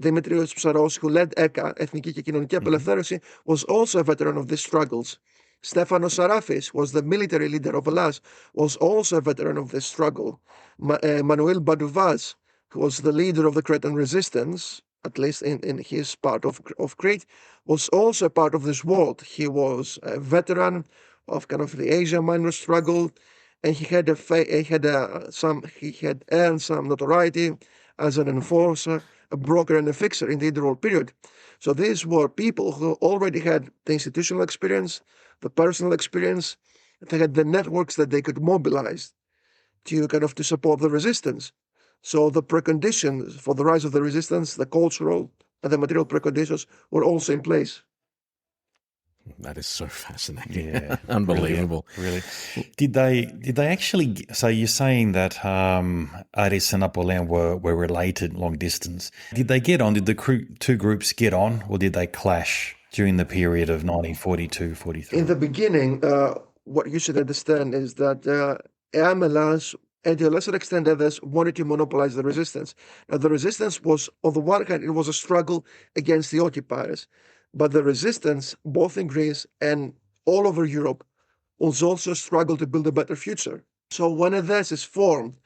Dimitrios Spyros, who led EKA, Ethniική και Κοινωνική Απελευθέρωση, was also a veteran of these struggles. Stefanos Sarafis was the military leader of ELAS, was also a veteran of this struggle. Manuel Badouvas, who was the leader of the Cretan resistance, at least in his part of Crete, was also a part of this world. He was a veteran of kind of the Asia Minor struggle, and he had earned some notoriety as an enforcer, a broker, and a fixer in the interwar period. So these were people who already had the institutional experience, the personal experience. They had the networks that they could mobilize to support the resistance. So the preconditions for the rise of the resistance, the cultural and the material preconditions, were also in place. That is so fascinating. Yeah, Unbelievable. Really. Did they actually? So you're saying that Aris and Apollon were related long distance. Did they get on? Did the two groups get on, or did they clash during the period of 1942-43? In the beginning, what you should understand is that ELAS and to a lesser extent others wanted to monopolize the resistance. Now, the resistance was, on the one hand, it was a struggle against the occupiers, but the resistance, both in Greece and all over Europe, was also a struggle to build a better future. So when EDES is formed,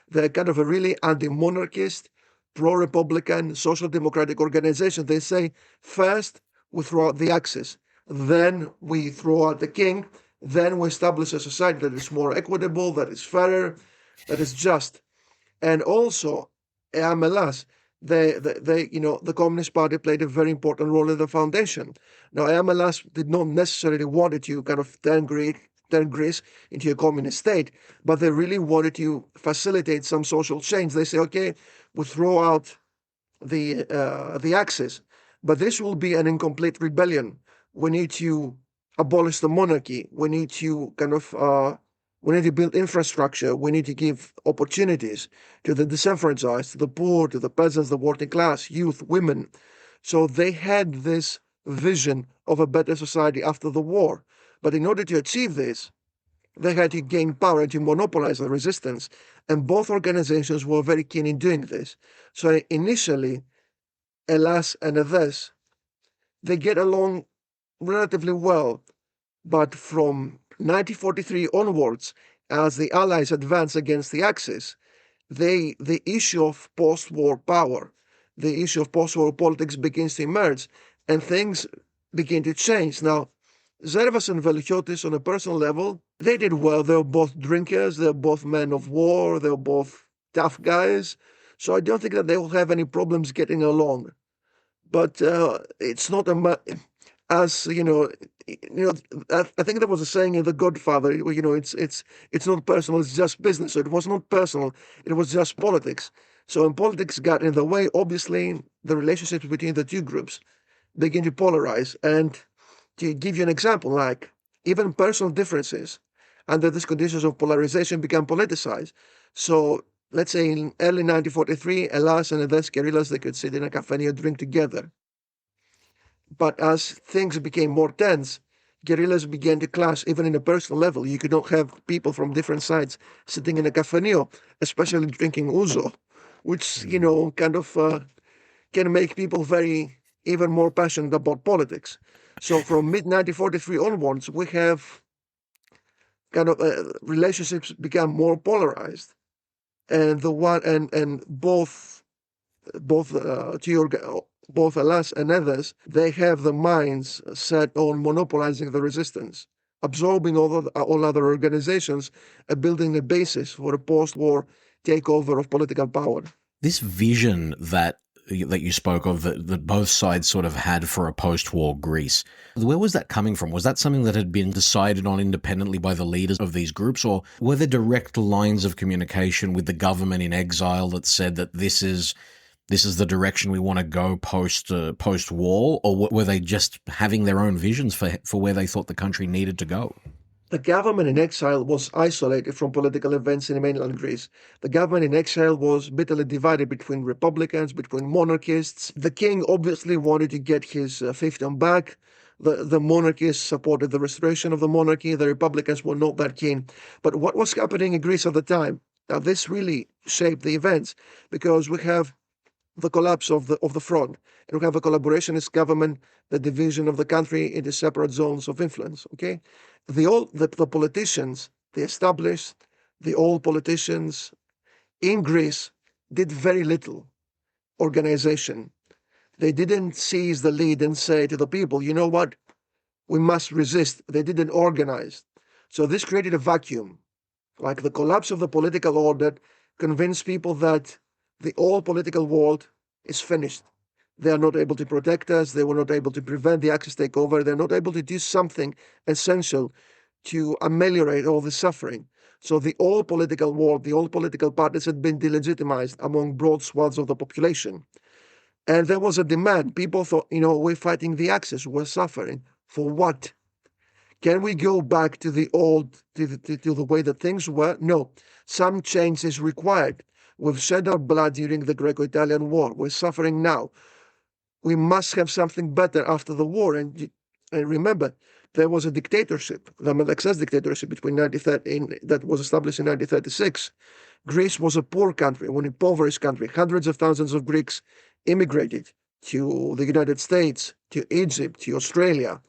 they're kind of a really anti-monarchist, pro-republican, social democratic organization. They say, first, we throw out the Axis, then we throw out the king, then we establish a society that is more equitable, that is fairer, that is just. And also, ELAS, the Communist Party played a very important role in the foundation. Now, ELAS did not necessarily want to kind of turn Greece into a communist state, but they really wanted to facilitate some social change. They say, okay, we throw out the Axis, but this will be an incomplete rebellion. We need to abolish the monarchy. We need to we need to build infrastructure. We need to give opportunities to the disenfranchised, to the poor, to the peasants, the working class, youth, women. So they had this vision of a better society after the war. But in order to achieve this, they had to gain power and to monopolize the resistance. And both organizations were very keen in doing this. So initially, ELAS and EDES, they get along relatively well. But from 1943 onwards, as the Allies advance against the Axis, the issue of post-war power, the issue of post-war politics begins to emerge, and things begin to change. Now, Zervas and Velchiotis, on a personal level, they did well. They were both drinkers, they were both men of war, they were both tough guys. So I don't think that they will have any problems getting along. But it's not as I think there was a saying in The Godfather. It's not personal. It's just business. So it was not personal. It was just politics. So when politics got in the way, obviously the relationships between the two groups begin to polarize. And to give you an example, like even personal differences under these conditions of polarization become politicized. So let's say in early 1943, ELAS and EDES guerrillas, they could sit in a cafe and drink together. But as things became more tense, guerrillas began to clash even in a personal level. You could not have people from different sides sitting in a cafenio, especially drinking ouzo, which, can make people even more passionate about politics. So from mid-1943 onwards, we have relationships become more polarized. And both ELAS and EDES, they have the minds set on monopolizing the resistance, absorbing all other organizations, and building a basis for a post-war takeover of political power. This vision that you spoke of, that both sides sort of had for a post-war Greece, where was that coming from? Was that something that had been decided on independently by the leaders of these groups, or were there direct lines of communication with the government in exile that said that this is the direction we want to go post-war, or were they just having their own visions for where they thought the country needed to go? The government in exile was isolated from political events in mainland Greece. The government in exile was bitterly divided between republicans, between monarchists. The king obviously wanted to get his fiefdom back. The monarchists supported the restoration of the monarchy. The republicans were not that keen. But what was happening in Greece at the time? Now, this really shaped the events, because we have the collapse of the front, and we have a collaborationist government, the division of the country into separate zones of influence. Okay, the politicians, the established, the old politicians in Greece did very little organization. They didn't seize the lead and say to the people, you know what, we must resist. They didn't organize. So this created a vacuum. Like the collapse of the political order convinced people that the old political world is finished. They are not able to protect us. They were not able to prevent the Axis takeover. They're not able to do something essential to ameliorate all the suffering. So the old political world, the old political parties had been delegitimized among broad swaths of the population. And there was a demand. People thought, we're fighting the Axis. We're suffering. For what? Can we go back to the old, to the way that things were? No. Some change is required. We've shed our blood during the Greco-Italian War. We're suffering now. We must have something better after the war. And remember, there was a dictatorship, the Metaxas dictatorship that was established in 1936. Greece was a poor country, an impoverished country. Hundreds of thousands of Greeks immigrated to the United States, to Egypt, to Australia.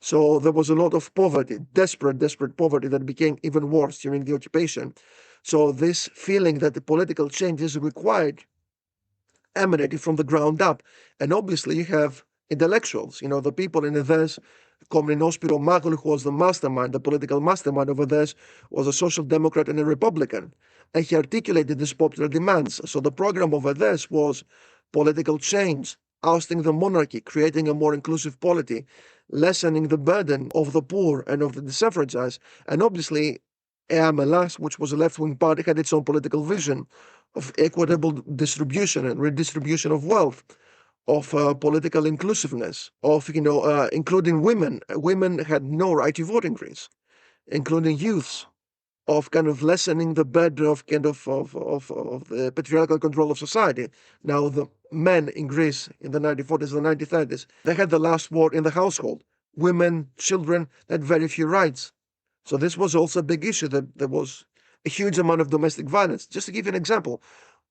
So there was a lot of poverty, desperate poverty that became even worse during the occupation. So this feeling that the political change is required emanated from the ground up. And obviously you have intellectuals, the people in EDES, Comrade Spyros Tsoutsoumpis, who was the mastermind, the political mastermind of EDES, was a social democrat and a Republican. And he articulated these popular demands. So the program of EDES was political change, ousting the monarchy, creating a more inclusive polity, lessening the burden of the poor and of the disenfranchised. And obviously, ELAS, which was a left-wing party, had its own political vision of equitable distribution and redistribution of wealth, of political inclusiveness, of including women. Women had no right to vote in Greece, including youths, of kind of lessening the burden of the patriarchal control of society. Now, the men in Greece in the 1940s and the 1930s, they had the last word in the household. Women, children had very few rights. So this was also a big issue, that there was a huge amount of domestic violence. Just to give you an example,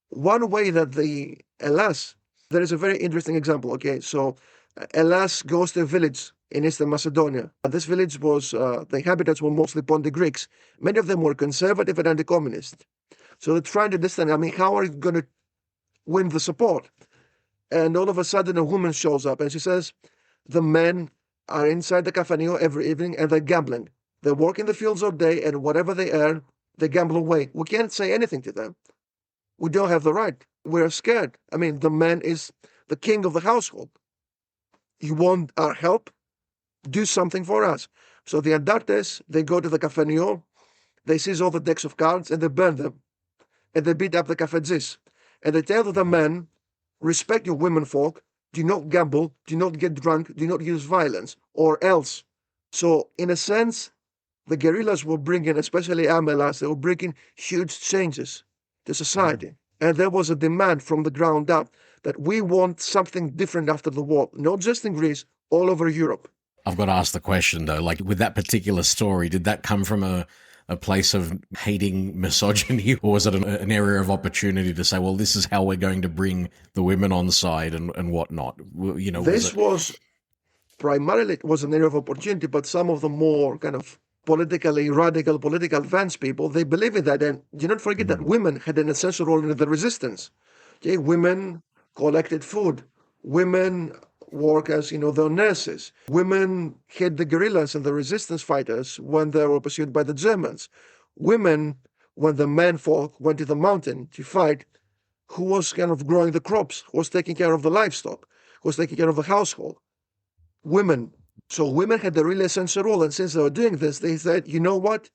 one way that the ELAS, there is a very interesting example, okay? So ELAS goes to a village in Eastern Macedonia. This village was, the inhabitants were mostly Pontic Greeks. Many of them were conservative and anti-communist. So they're trying to understand, how are you going to win the support? And all of a sudden a woman shows up and she says, the men are inside the cafeteria every evening and they're gambling. They work in the fields all day, and whatever they earn, they gamble away. We can't say anything to them. We don't have the right. We're scared. I mean, the man is the king of the household. You want our help? Do something for us. So the Andartes, they go to the cafeteria, they seize all the decks of cards, and they burn them. And they beat up the cafeteries. And they tell the men, respect your women folk, do not gamble, do not get drunk, do not use violence, or else. So, in a sense, the guerrillas were bringing, especially ELAS, they were bringing huge changes to society. And there was a demand from the ground up that we want something different after the war, not just in Greece, all over Europe. I've got to ask the question, though, like with that particular story, did that come from a place of hating misogyny, or was it an area of opportunity to say, well, this is how we're going to bring the women on side and whatnot? You know, was primarily, it was an area of opportunity, but some of the more kind of politically radical, political advanced people, they believe in that. And do not forget that women had an essential role in the resistance. Okay, women collected food. Women work as, the nurses. Women hid the guerrillas and the resistance fighters when they were pursued by the Germans. Women, when the menfolk went to the mountain to fight, who was kind of growing the crops, who was taking care of the livestock, who was taking care of the household? Women. So women had a really essential role. And since they were doing this, they said, you know what?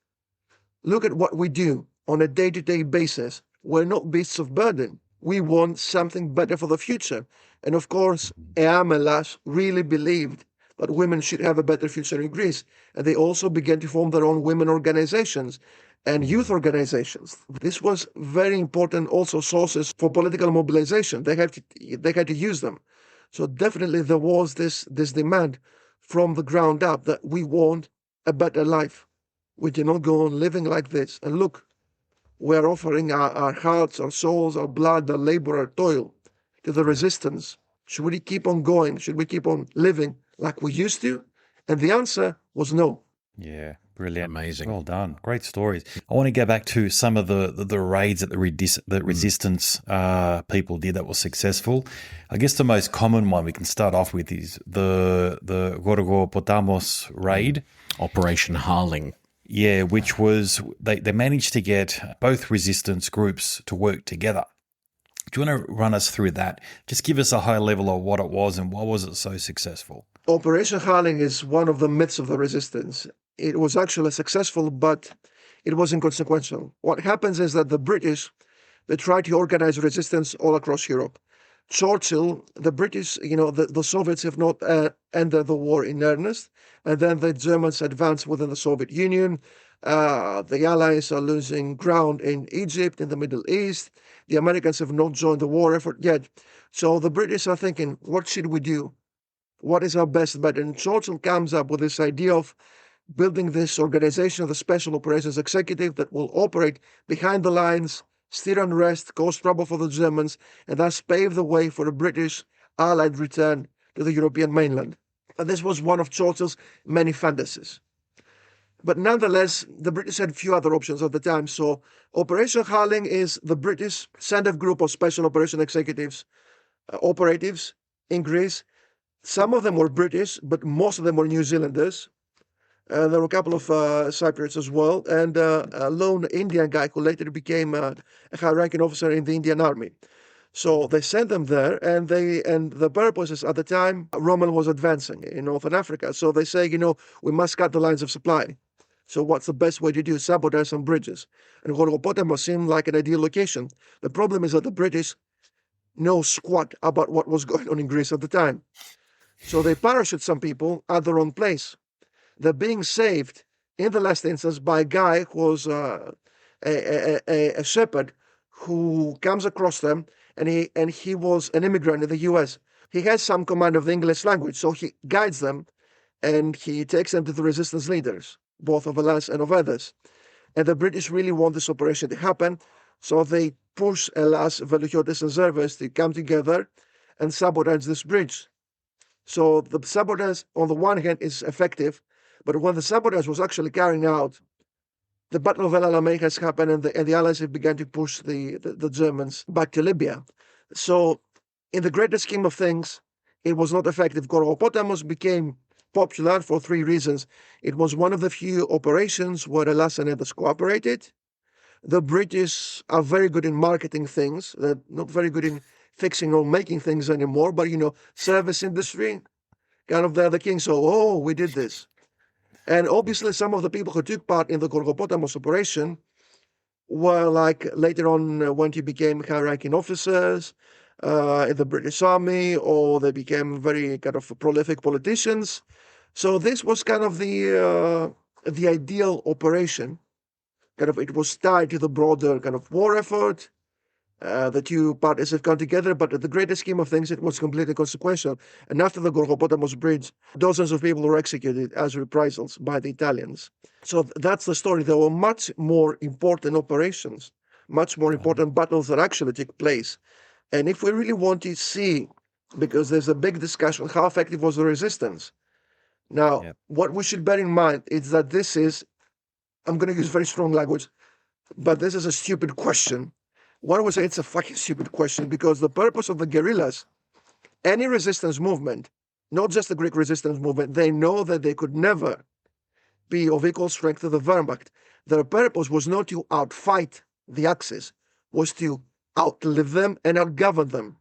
Look at what we do on a day-to-day basis. We're not beasts of burden. We want something better for the future. And of course, ELAS really believed that women should have a better future in Greece. And they also began to form their own women organizations and youth organizations. This was very important also sources for political mobilization. They had to use them. So definitely there was this demand from the ground up that we want a better life. We cannot go on living like this. And look, we're offering our hearts, our souls, our blood, our labor, our toil to the resistance. Should we keep on going? Should we keep on living like we used to? And the answer was no. Yeah, brilliant. Amazing. Well done. Great stories. I want to go back to some of the raids that the resistance people did that was successful. I guess the most common one we can start off with is the Gorgopotamos raid. Operation Harling. Yeah, which was, they managed to get both resistance groups to work together. Do you want to run us through that? Just give us a high level of what it was and why was it so successful? Operation Harling is one of the myths of the resistance. It was actually successful, but it was inconsequential. What happens is that the British, they tried to organize resistance all across Europe. Churchill, the British, the Soviets have not ended the war in earnest. And then the Germans advanced within the Soviet Union. The Allies are losing ground in Egypt, in the Middle East. The Americans have not joined the war effort yet. So the British are thinking, what should we do? What is our best bet? And Churchill comes up with this idea of building this organization of the Special Operations Executive that will operate behind the lines, steer unrest, cause trouble for the Germans, and thus pave the way for a British Allied return to the European mainland. And this was one of Churchill's many fantasies. But nonetheless, the British had few other options at the time. So Operation Harling is the British sent a group of special operation executives, operatives in Greece. Some of them were British, but most of them were New Zealanders. There were a couple of Cypriots as well, and a lone Indian guy who later became a high-ranking officer in the Indian Army. So they sent them there, and the purpose is, at the time, Rommel was advancing in Northern Africa. So they say, we must cut the lines of supply. So what's the best way to do? Sabotage some bridges. And Gorgopotamos seemed like an ideal location. The problem is that the British know squat about what was going on in Greece at the time. So they parachute some people at the wrong place. They're being saved, in the last instance, by a guy who was a shepherd who comes across them, and he was an immigrant in the US. He has some command of the English language, so he guides them, and he takes them to the resistance leaders, both of ELAS and of EDES. And the British really want this operation to happen, so they push ELAS, Veloutiotes and Zerves to come together and sabotage this bridge. So the sabotage, on the one hand, is effective, but when the sabotage was actually carrying out, the Battle of El Alamein has happened, and the Allies have begun to push the Germans back to Libya. So in the greater scheme of things, it was not effective. Gorgopotamos became popular for three reasons. It was one of the few operations where ELAS and EDES cooperated. The British are very good in marketing things. They're not very good in fixing or making things anymore, but service industry, kind of they're the king. So, we did this. And obviously some of the people who took part in the Gorgopotamos operation were later on when he became high-ranking officers in the British Army, or they became very kind of prolific politicians. So this was kind of the ideal operation. It was tied to the broader kind of war effort. The two parties have come together, but at the greater scheme of things, it was completely consequential. And after the Gorgopotamos Bridge, dozens of people were executed as reprisals by the Italians. So that's the story. There were much more important operations, much more important battles that actually took place. And if we really want to see, because there's a big discussion, how effective was the resistance? Now, what we should bear in mind is that this is, I'm going to use very strong language, but this is a stupid question. Why would I say it's a fucking stupid question? Because the purpose of the guerrillas, any resistance movement, not just the Greek resistance movement, they know that they could never be of equal strength to the Wehrmacht. Their purpose was not to outfight the Axis, was to outlive them and outgovern them.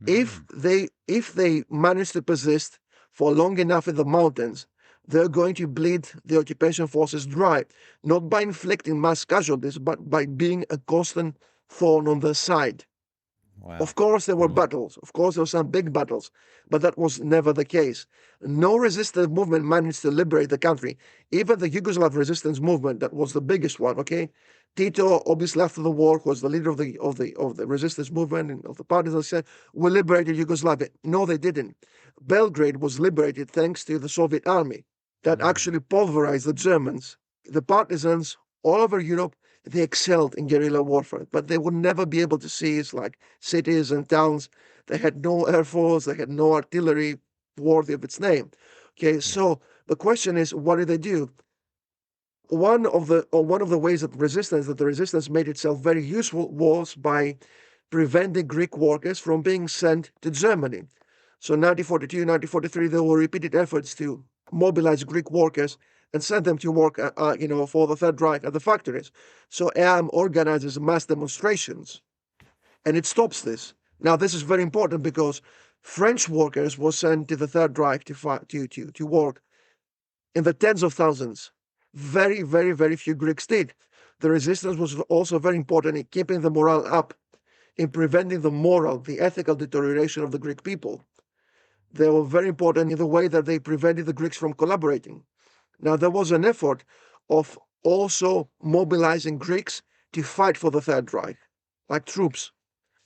Mm. If they manage to persist for long enough in the mountains, they're going to bleed the occupation forces dry, not by inflicting mass casualties, but by being a constant thorn on their side. Wow. Of course, there were battles. Of course, there were some big battles, but that was never the case. No resistance movement managed to liberate the country. Even the Yugoslav resistance movement, that was the biggest one. Okay, Tito, obviously after the war, was the leader of the resistance movement and of the parties. I said, we liberated Yugoslavia. No, they didn't. Belgrade was liberated thanks to the Soviet army that actually pulverized the Germans. The partisans all over Europe, they excelled in guerrilla warfare, but they would never be able to seize cities and towns. They had no air force, they had no artillery worthy of its name. Okay, so the question is, what did they do? One of the ways that the resistance made itself very useful was by preventing Greek workers from being sent to Germany. So 1942, 1943, there were repeated efforts to mobilize Greek workers and send them to work, for the Third Reich at the factories. So EAM organizes mass demonstrations, and it stops this. Now, this is very important because French workers were sent to the Third Reich to work in the tens of thousands. Very, very, very few Greeks did. The resistance was also very important in keeping the morale up, in preventing the ethical deterioration of the Greek people. They were very important in the way that they prevented the Greeks from collaborating. Now, there was an effort of also mobilizing Greeks to fight for the Third Reich, like troops.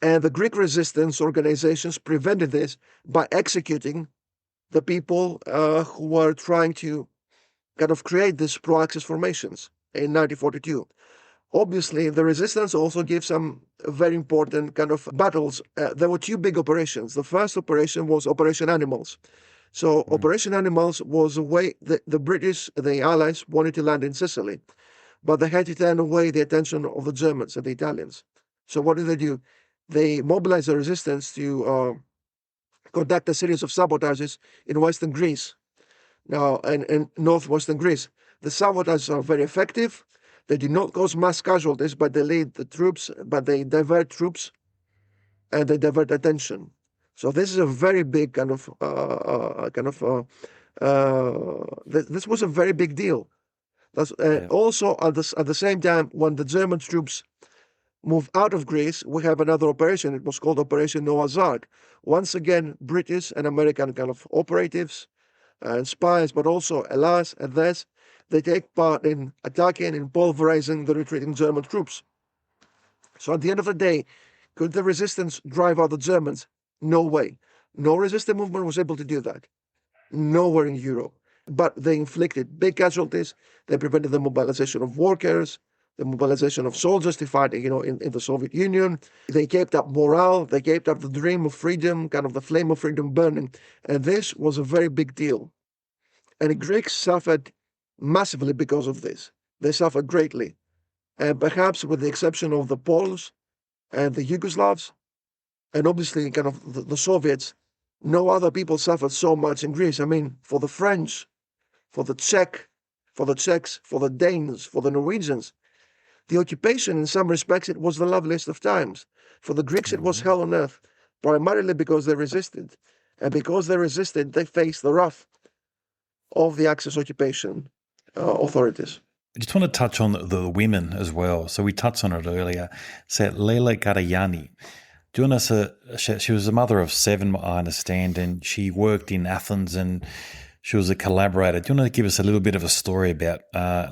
And the Greek resistance organizations prevented this by executing the people who were trying to kind of create these pro-Axis formations in 1942. Obviously, the resistance also gave some very important kind of battles. There were two big operations. The first operation was Operation Animals. So Operation Animals was a way the British, the Allies, wanted to land in Sicily, but they had to turn away the attention of the Germans and the Italians. So what did they do? They mobilized the resistance to conduct a series of sabotages in Western Greece, now and northwestern Greece. The sabotages are very effective. They do not cause mass casualties, but they lead the troops, but they divert troops, and they divert attention. So this is a very big this was a very big deal. Also, at the same time, when the German troops moved out of Greece, we have another operation. It was called Operation Noah's Ark. Once again, British and American kind of operatives and spies, but also ELAS and EDES, they take part in attacking and pulverizing the retreating German troops. So at the end of the day, could the resistance drive out the Germans? No way. No resistance movement was able to do that. Nowhere in Europe. But they inflicted big casualties. They prevented the mobilization of workers, the mobilization of soldiers to fight, in the Soviet Union. They kept up morale. They kept up the dream of freedom, kind of the flame of freedom burning. And this was a very big deal. And the Greeks suffered massively because of this. They suffered greatly. And perhaps with the exception of the Poles and the Yugoslavs, and obviously kind of the Soviets, No other people suffered so much in Greece. I mean, for the French, for the Czechs, for the Danes, for the Norwegians, the occupation, in some respects, it was the loveliest of times. For the Greeks, it was hell on earth, primarily because they resisted. And because they resisted, they faced the wrath of the Axis occupation authorities. I just want to touch on the women as well. So we touched on it earlier. So Leila Karayani, do you want to she was a mother of 7, I understand, and she worked in Athens and she was a collaborator. Do you want to give us a little bit of a story about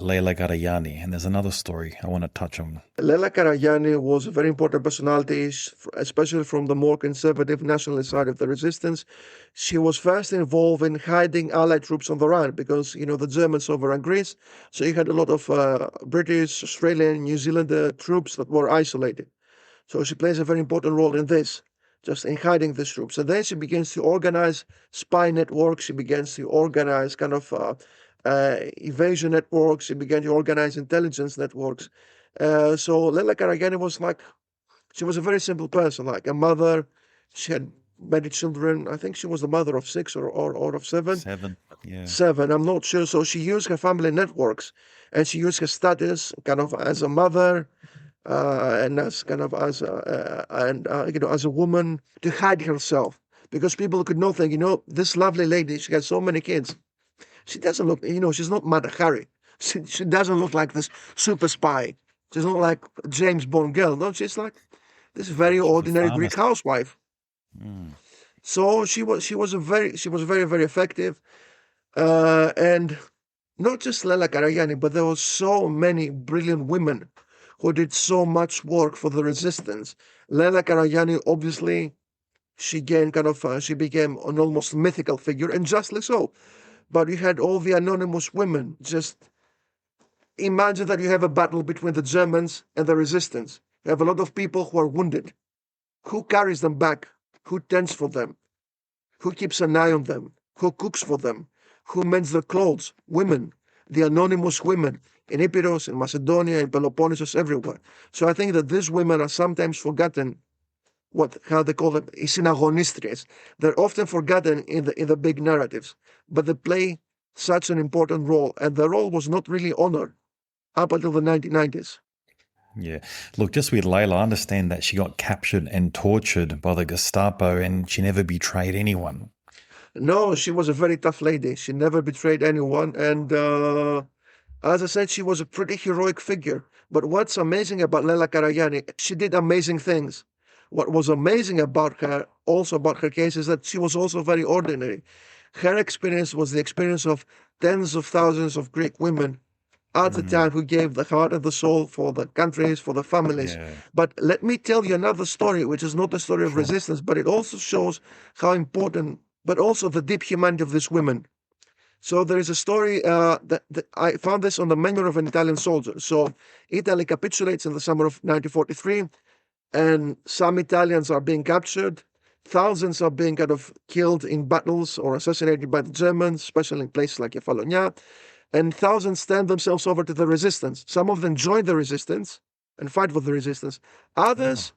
Leila Karayani? And there's another story I want to touch on. Leila Karayani was a very important personality, especially from the more conservative nationalist side of the resistance. She was first involved in hiding Allied troops on the run because, the Germans overran Greece. So you had a lot of British, Australian, New Zealand troops that were isolated. So she plays a very important role in this, just in hiding these troops. And then she begins to organize spy networks. She begins to organize kind of evasion networks. She began to organize intelligence networks. So Leila Karayani was she was a very simple person, like a mother. She had many children. I think she was the mother of 6 or of 7. 7, yeah. 7, I'm not sure. So she used her family networks and she used her status kind of as a mother, and as kind of as as a woman to hide herself, because people could not think, this lovely lady, she has so many kids. She doesn't look, she's not Mata Hari. She doesn't look like this super spy. She's not like James Bond girl. No, she's like this very ordinary Greek housewife. So she was very, very effective, and not just Leila Karayani, but there were so many brilliant women who did so much work for the resistance. Leila Karayani, obviously, she became an almost mythical figure, and justly so. But you had all the anonymous women. Just imagine that you have a battle between the Germans and the resistance. You have a lot of people who are wounded. Who carries them back? Who tends for them? Who keeps an eye on them? Who cooks for them? Who mends their clothes? Women. The anonymous women in Epirus, in Macedonia, in Peloponnesus, everywhere. So I think that these women are sometimes forgotten, how they call them, synagonistrias. They're often forgotten in the big narratives, but they play such an important role, and their role was not really honored up until the 1990s. Yeah. Look, just with Leila, I understand that she got captured and tortured by the Gestapo and she never betrayed anyone. No, she was a very tough lady. She never betrayed anyone, and as I said, she was a pretty heroic figure. But what's amazing about Leila Karayani, she did amazing things. What was amazing about her, also about her case, is that she was also very ordinary. Her experience was the experience of tens of thousands of Greek women at the time who gave the heart and the soul for the countries, for the families. Yeah. But let me tell you another story, which is not a story of resistance, but it also shows how important, but also the deep humanity of these women. So there is a story that I found this on the manual of an Italian soldier. So Italy capitulates in the summer of 1943, and some Italians are being captured. Thousands are being kind of killed in battles or assassinated by the Germans, especially in places like Kefalonia. And thousands stand themselves over to the resistance. Some of them join the resistance and fight for the resistance. Others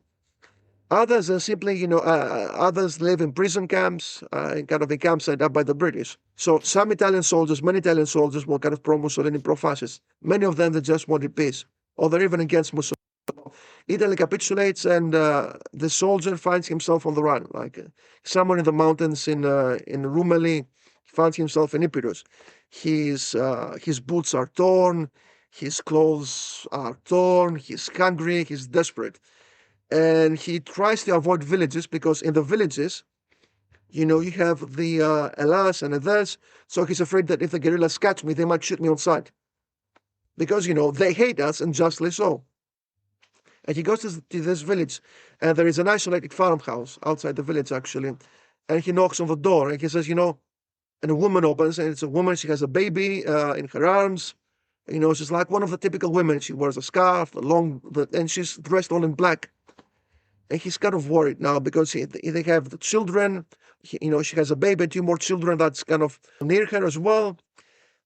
are simply, others live in prison camps, in kind of in camps set up by the British. So many Italian soldiers were kind of pro-Mussolini, pro-fascist. Many of them, they just wanted peace, or they're even against Mussolini. Italy capitulates, and the soldier finds himself on the run, somewhere in the mountains in Rumeli. He finds himself in Epirus. His boots are torn, his clothes are torn, he's hungry, he's desperate. And he tries to avoid villages, because in the villages, you have the ELAS and EDES. So he's afraid that if the guerrillas catch me, they might shoot me on sight. Because, they hate us, and justly so. And he goes to this village, and there is an isolated farmhouse outside the village, actually. And he knocks on the door, and he says, and a woman opens, and it's a woman. She has a baby in her arms. She's like one of the typical women. She wears a scarf, and she's dressed all in black. And he's kind of worried now, because they have the children. She has a baby, 2 more children that's kind of near her as well.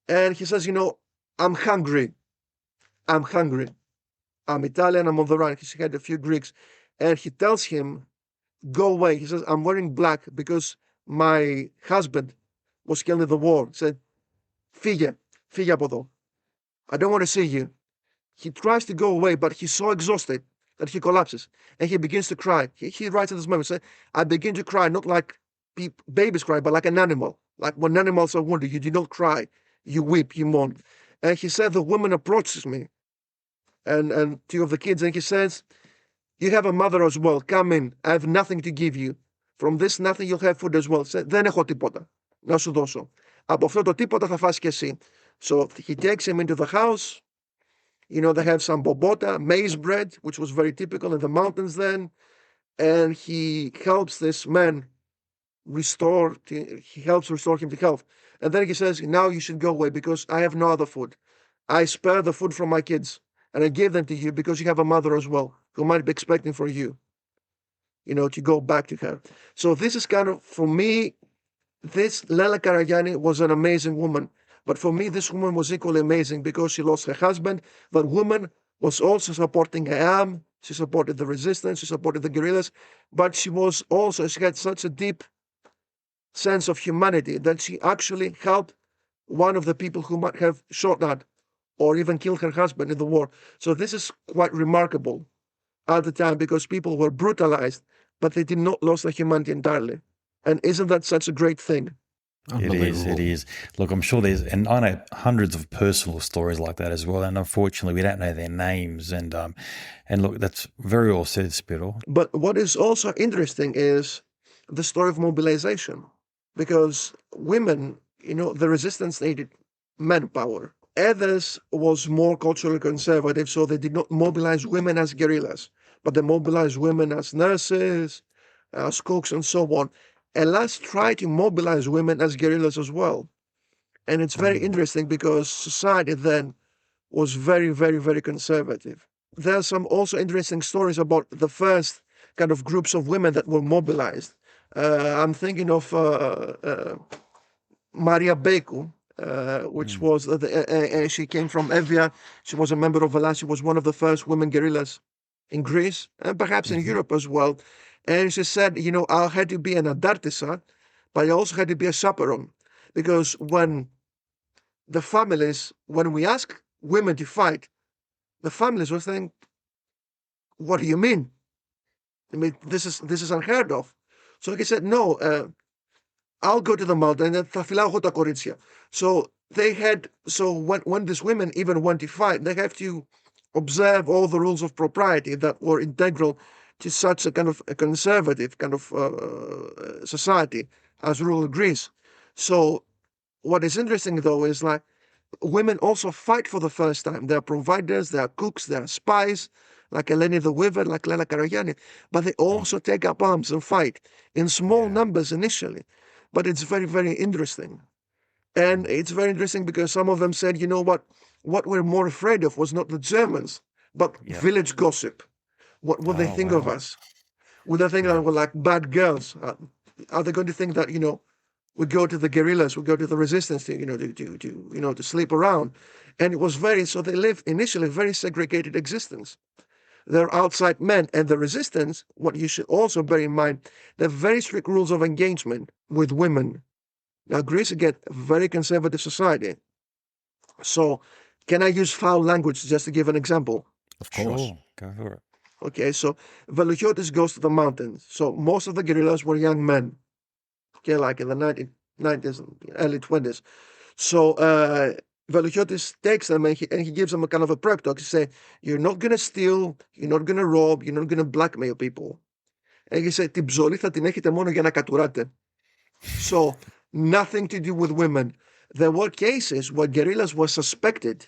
And he says, I'm hungry. I'm Italian, I'm on the run. He had a few Greeks. And he tells him, go away. He says, I'm wearing black because my husband was killed in the war, said, Φύγε από εδώ. I don't want to see you. He tries to go away, but he's so exhausted that he collapses and he begins to cry. He writes at this moment, say, I begin to cry, not like babies cry, but like an animal. Like when animals are wounded, you do not cry, you weep, you mourn. And he said, the woman approaches me and two of the kids, and he says, you have a mother as well. Come in. I have nothing to give you. From this nothing you'll have food as well. Said, δεν έχω τίποτα να σου δώσω. Από αυτό το τίποτα θα φας και εσύ. So he takes him into the house. You know, they have some bobota, maize bread, which was very typical in the mountains then. And he helps this man he helps restore him to health. And then he says, now you should go away because I have no other food. I spare the food from my kids and I give them to you because you have a mother as well who might be expecting for you, you know, to go back to her. So this is kind of, for me, this Lela Karagianni was an amazing woman. But for me, this woman was equally amazing because she lost her husband. That woman was also supporting IAM. She supported the resistance. She supported the guerrillas. But she had such a deep sense of humanity that she actually helped one of the people who might have shot at or even killed her husband in the war. So this is quite remarkable at the time because people were brutalized, but they did not lose their humanity entirely. And isn't that such a great thing? It is. Look, I'm sure and I know hundreds of personal stories like that as well. And unfortunately, we don't know their names. And look, that's very well said, Spyro. But what is also interesting is the story of mobilization, because women, you know, the resistance needed manpower. EDES was more culturally conservative, so they did not mobilize women as guerrillas, but they mobilized women as nurses, as cooks, and so on. ELAS tried to mobilize women as guerrillas as well. And it's very interesting because society then was very, very, very conservative. There are some also interesting stories about the first kind of groups of women that were mobilized. I'm thinking of Maria Beku, which was, she came from Evia. She was a member of ELAS. She was one of the first women guerrillas in Greece and perhaps in Europe as well. And she said, you know, I had to be an adartissa, but I also had to be a chaperone. Because when we ask women to fight, the families were saying, what do you mean? I mean, this is unheard of. So he said, no, I'll go to the mountain and θα φυλάω εγώ τα κορίτσια. So when these women even went to fight, they have to observe all the rules of propriety that were integral to such a kind of a conservative kind of society as rural Greece. So what is interesting though is like women also fight for the first time. They are providers, they are cooks, they are spies, like Eleni the Weaver, like Lela Karagianni, but they also take up arms and fight in small numbers initially. But it's very, very interesting. And it's very interesting because some of them said, you know what we're more afraid of was not the Germans, but village gossip. What would they think of us? Would they think that we're like bad girls? Are they going to think that, you know, we go to the guerrillas, we go to the resistance to sleep around? And it was so they lived initially very segregated existence. They're outside men, and the resistance, what you should also bear in mind, they have very strict rules of engagement with women. Now, Greece, again, a very conservative society. So, can I use foul language just to give an example? Of course. Sure, go for it. Okay, so Velouchiotis goes to the mountains. So most of the guerrillas were young men, okay, like in the 1990s, early 20s. So Velouchiotis takes them and he gives them a kind of a prep talk. He says, you're not going to steal, you're not going to rob, you're not going to blackmail people. And he said, την ψωλή θα την έχετε μόνο για να κατουράτε. So nothing to do with women. There were cases where guerrillas were suspected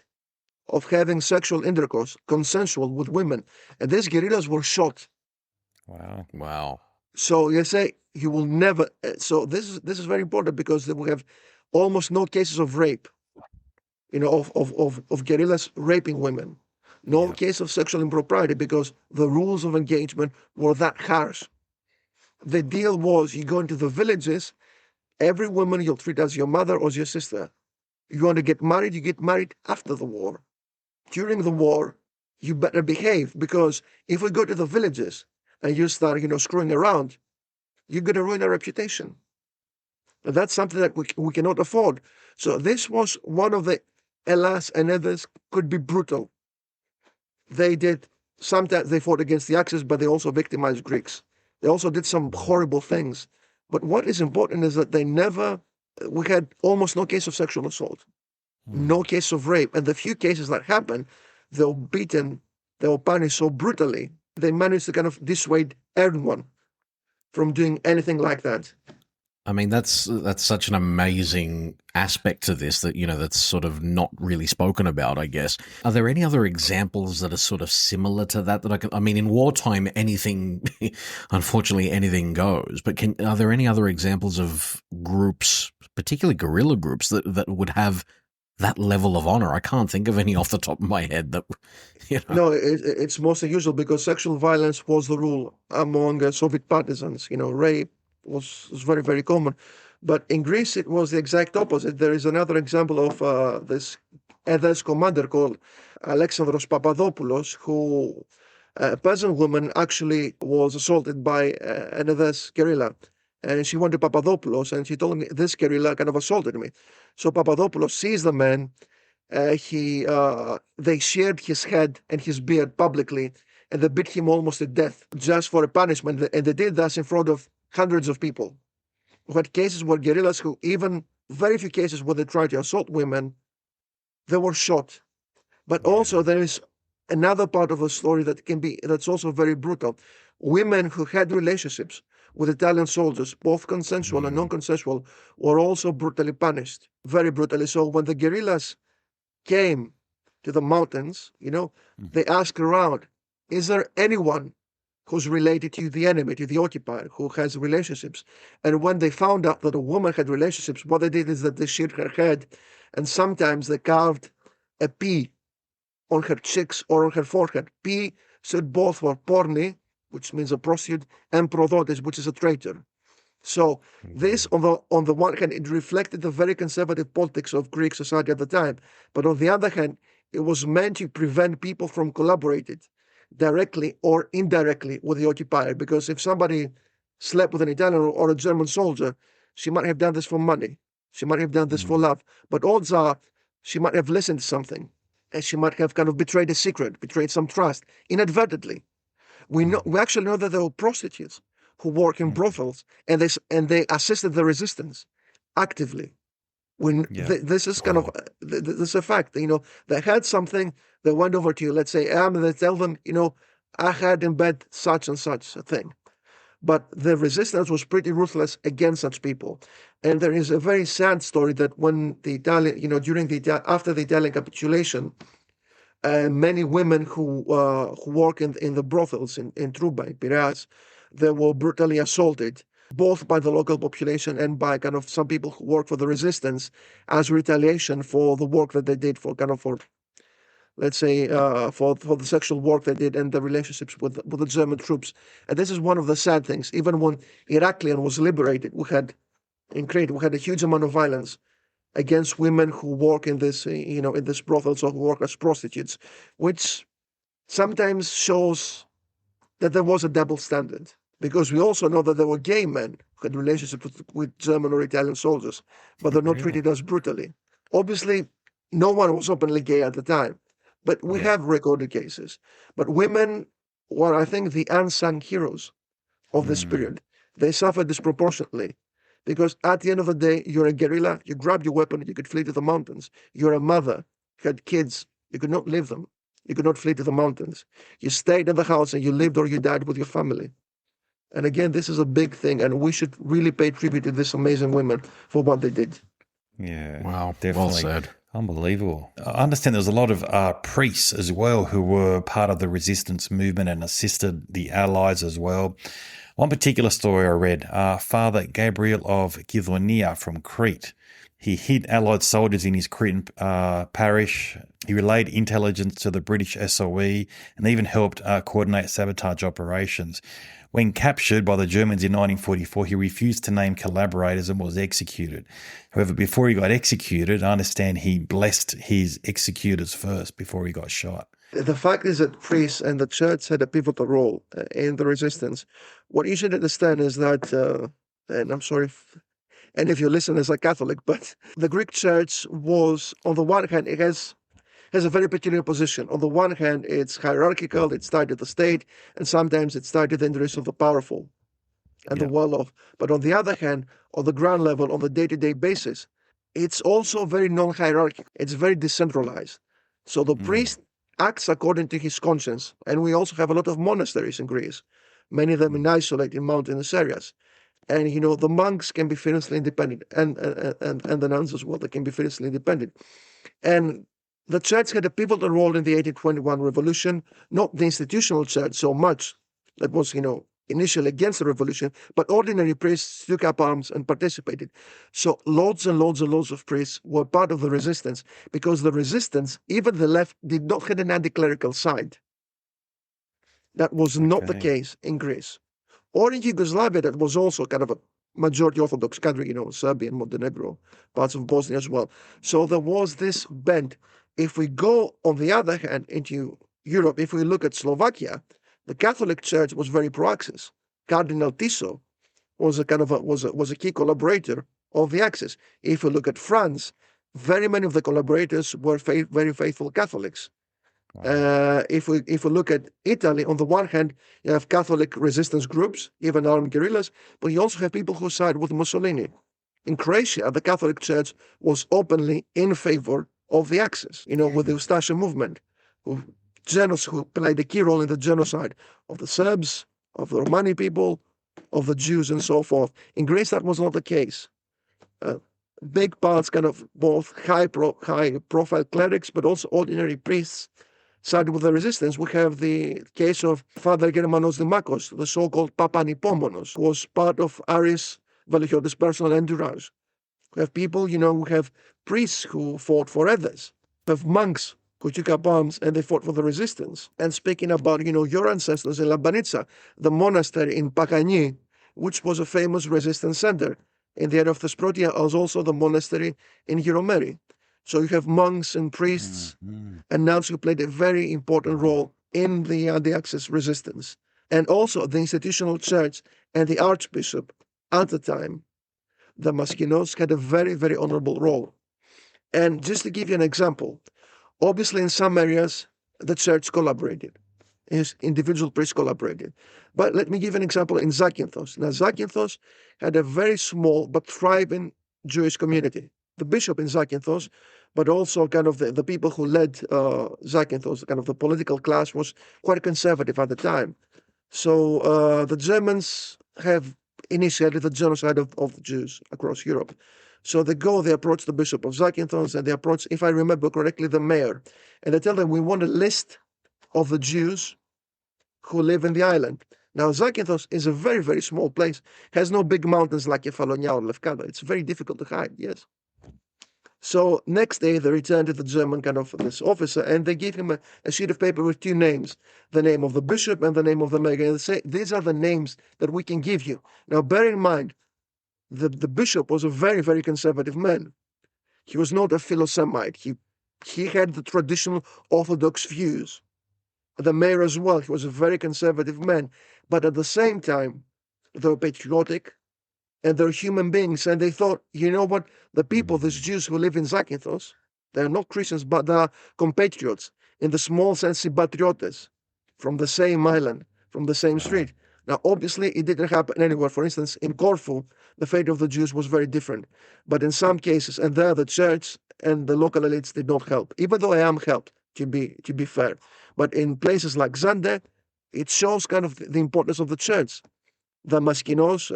of having sexual intercourse, consensual with women. And these guerrillas were shot. Wow. So you say you will never. So this is very important because we have almost no cases of rape, you know, of guerrillas raping women. No case of sexual impropriety because the rules of engagement were that harsh. The deal was you go into the villages, every woman you'll treat as your mother or as your sister. You want to get married, you get married after the war. During the war, you better behave because if we go to the villages and you start, you know, screwing around, you're going to ruin our reputation. And that's something that we cannot afford. So this was one of the ELAS and EDES could be brutal. They did, sometimes they fought against the Axis, but they also victimized Greeks. They also did some horrible things. But what is important is that we had almost no case of sexual assault, no case of rape. And the few cases that happened, they were beaten, they were punished so brutally, they managed to kind of dissuade everyone from doing anything like that. I mean, that's such an amazing aspect to this that, that's sort of not really spoken about, I guess. Are there any other examples that are sort of similar to that I mean, in wartime, unfortunately, anything goes. But are there any other examples of groups, particularly guerrilla groups, that would have that level of honor? I can't think of any off the top of my head that, No, it's most unusual because sexual violence was the rule among Soviet partisans. Rape was very, very common. But in Greece, it was the exact opposite. There is another example of this EDES commander called Alexandros Papadopoulos, who a peasant woman actually was assaulted by an EDES guerrilla. And she went to Papadopoulos and she told me, this guerrilla kind of assaulted me. So Papadopoulos sees the man. They shared his head and his beard publicly, and they beat him almost to death just for a punishment. And they did this in front of hundreds of people. We had cases where guerrillas who, even very few cases where they tried to assault women, they were shot. But also there is another part of the story that's also very brutal. Women who had relationships with Italian soldiers, both consensual and non-consensual, were also brutally punished, very brutally. So when the guerrillas came to the mountains, they asked around, is there anyone who's related to the enemy, to the occupier, who has relationships? And when they found out that a woman had relationships, what they did is that they shaved her head, and sometimes they carved a P on her cheeks or on her forehead. P stood both for porni, which means a prostitute, and prodotes, which is a traitor. So this, on the one hand, it reflected the very conservative politics of Greek society at the time. But on the other hand, it was meant to prevent people from collaborating directly or indirectly with the occupier. Because if somebody slept with an Italian or a German soldier, she might have done this for money. She might have done this for love. But odds are she might have listened to something. And she might have kind of betrayed a secret, betrayed some trust, inadvertently. We actually know that there were prostitutes who work in brothels, and they assisted the resistance actively. This is kind of this is a fact. They had something. They went over to, let's say, and they tell them, I had in bed such and such a thing. But the resistance was pretty ruthless against such people. And there is a very sad story that when the Italian, after the Italian capitulation, many women who work in the brothels in Trouba, in Piraeus, they were brutally assaulted, both by the local population and by kind of some people who work for the resistance as retaliation for the work that they did for let's say, for the sexual work they did and the relationships with the German troops. And this is one of the sad things. Even when Heraklion was liberated, we had a huge amount of violence against women who work in this, in this brothels or who work as prostitutes, which sometimes shows that there was a double standard. Because we also know that there were gay men who had relationships with German or Italian soldiers, but they're not treated as brutally. Obviously, no one was openly gay at the time, but we have recorded cases. But women were, I think, the unsung heroes of this period. They suffered disproportionately. Because at the end of the day, you're a guerrilla, you grabbed your weapon, you could flee to the mountains. You're a mother, you had kids, you could not leave them. You could not flee to the mountains. You stayed in the house and you lived or you died with your family. And again, this is a big thing, and we should really pay tribute to these amazing women for what they did. Yeah, wow, definitely. Well said. Unbelievable. I understand there was a lot of priests as well who were part of the resistance movement and assisted the Allies as well. One particular story I read, Father Gabriel of Kydonia from Crete. He hid Allied soldiers in his Cretan parish. He relayed intelligence to the British SOE and even helped coordinate sabotage operations. When captured by the Germans in 1944, he refused to name collaborators and was executed. However, before he got executed, I understand he blessed his executors first before he got shot. The fact is that priests and the church had a pivotal role in the resistance. What you should understand is that, and I'm sorry and if you listen as a Catholic, but the Greek church was, on the one hand, it has a very peculiar position. On the one hand, it's hierarchical, it's tied to the state, and sometimes it's tied to the interests of the powerful and the well-off. But on the other hand, on the ground level, on the day-to-day basis, it's also very non-hierarchical. It's very decentralized. So the priest acts according to his conscience. And we also have a lot of monasteries in Greece, many of them in isolated mountainous areas. And, the monks can be fiercely independent, and the nuns as well, they can be fiercely independent. And the church had a pivotal role in the 1821 revolution, not the institutional church so much, that was, initially against the revolution, but ordinary priests took up arms and participated. So loads and loads and loads of priests were part of the resistance, because the resistance, even the left, did not have an anti-clerical side. That was not the case in Greece. Or in Yugoslavia, that was also kind of a majority Orthodox country, Serbia and Montenegro, parts of Bosnia as well. So there was this bent. If we go, on the other hand, into Europe, if we look at Slovakia, the Catholic Church was very pro-Axis. Cardinal Tiso was a key collaborator of the Axis. If we look at France, very many of the collaborators were very faithful Catholics. If we look at Italy, on the one hand, you have Catholic resistance groups, even armed guerrillas, but you also have people who side with Mussolini. In Croatia, the Catholic Church was openly in favor of the Axis, with the Ustaša movement, who played a key role in the genocide of the Serbs, of the Romani people, of the Jews, and so forth. In Greece, that was not the case. Big parts, kind of both high-profile clerics, but also ordinary priests, sided with the resistance. We have the case of Father Germanos Dimakos, the so-called Papanipomonos, who was part of Aris Valichiotis' personal entourage. We have people, who have priests who fought for others. We have monks who took up arms and they fought for the resistance. And speaking about, your ancestors in Labanitsa, the monastery in Pakani, which was a famous resistance center in the area of Thesprotia, was also the monastery in Hiromeri. So you have monks and priests and nuns who played a very important role in the Axis resistance. And also the institutional church and the archbishop at the time, the Maskinos, had a very, very honorable role. And just to give you an example, obviously in some areas the church collaborated, individual priests collaborated. But let me give an example in Zakynthos. Now Zakynthos had a very small but thriving Jewish community. The bishop in Zakynthos, but also kind of the people who led Zakynthos, kind of the political class, was quite conservative at the time. So the Germans have initiated the genocide of the Jews across Europe. So they approach the bishop of Zakynthos, and they approach, if I remember correctly, the mayor. And they tell them, we want a list of the Jews who live in the island. Now, Zakynthos is a very, very small place, has no big mountains like Kefalonia or Lefkada. It's very difficult to hide, yes. So next day, they return to the German this officer, and they give him a sheet of paper with two names, the name of the bishop and the name of the mayor. And they say, these are the names that we can give you. Now, bear in mind, the bishop was a very, very conservative man. He was not a philosemite. He had the traditional Orthodox views. The mayor as well, he was a very conservative man. But at the same time, they were patriotic, and they're human beings. And they thought, you know what? The people, these Jews who live in Zakynthos, they're not Christians, but they're compatriots. In the small sense, patriotes, from the same island, from the same street. Now, obviously, it didn't happen anywhere. For instance, in Corfu, the fate of the Jews was very different. But in some cases, and there the church and the local elites did not help, even though I am helped, to be fair. But in places like Zande, it shows kind of the importance of the church. The Maskinos,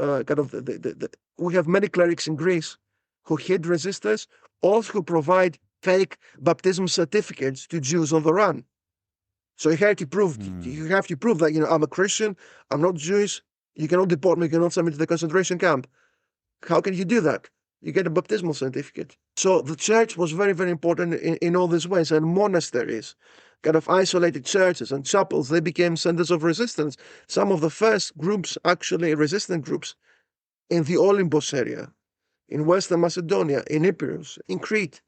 we have many clerics in Greece who hid resistors, also who provide fake baptism certificates to Jews on the run. So you have to prove that, I'm a Christian, I'm not Jewish, you cannot deport me, you cannot send me to the concentration camp. How can you do that? You get a baptismal certificate. So the church was very, very important in all these ways. And monasteries, kind of isolated churches and chapels, they became centers of resistance. Some of the first groups, actually resistant groups, in the Olympos area, in Western Macedonia, in Epirus, in Crete.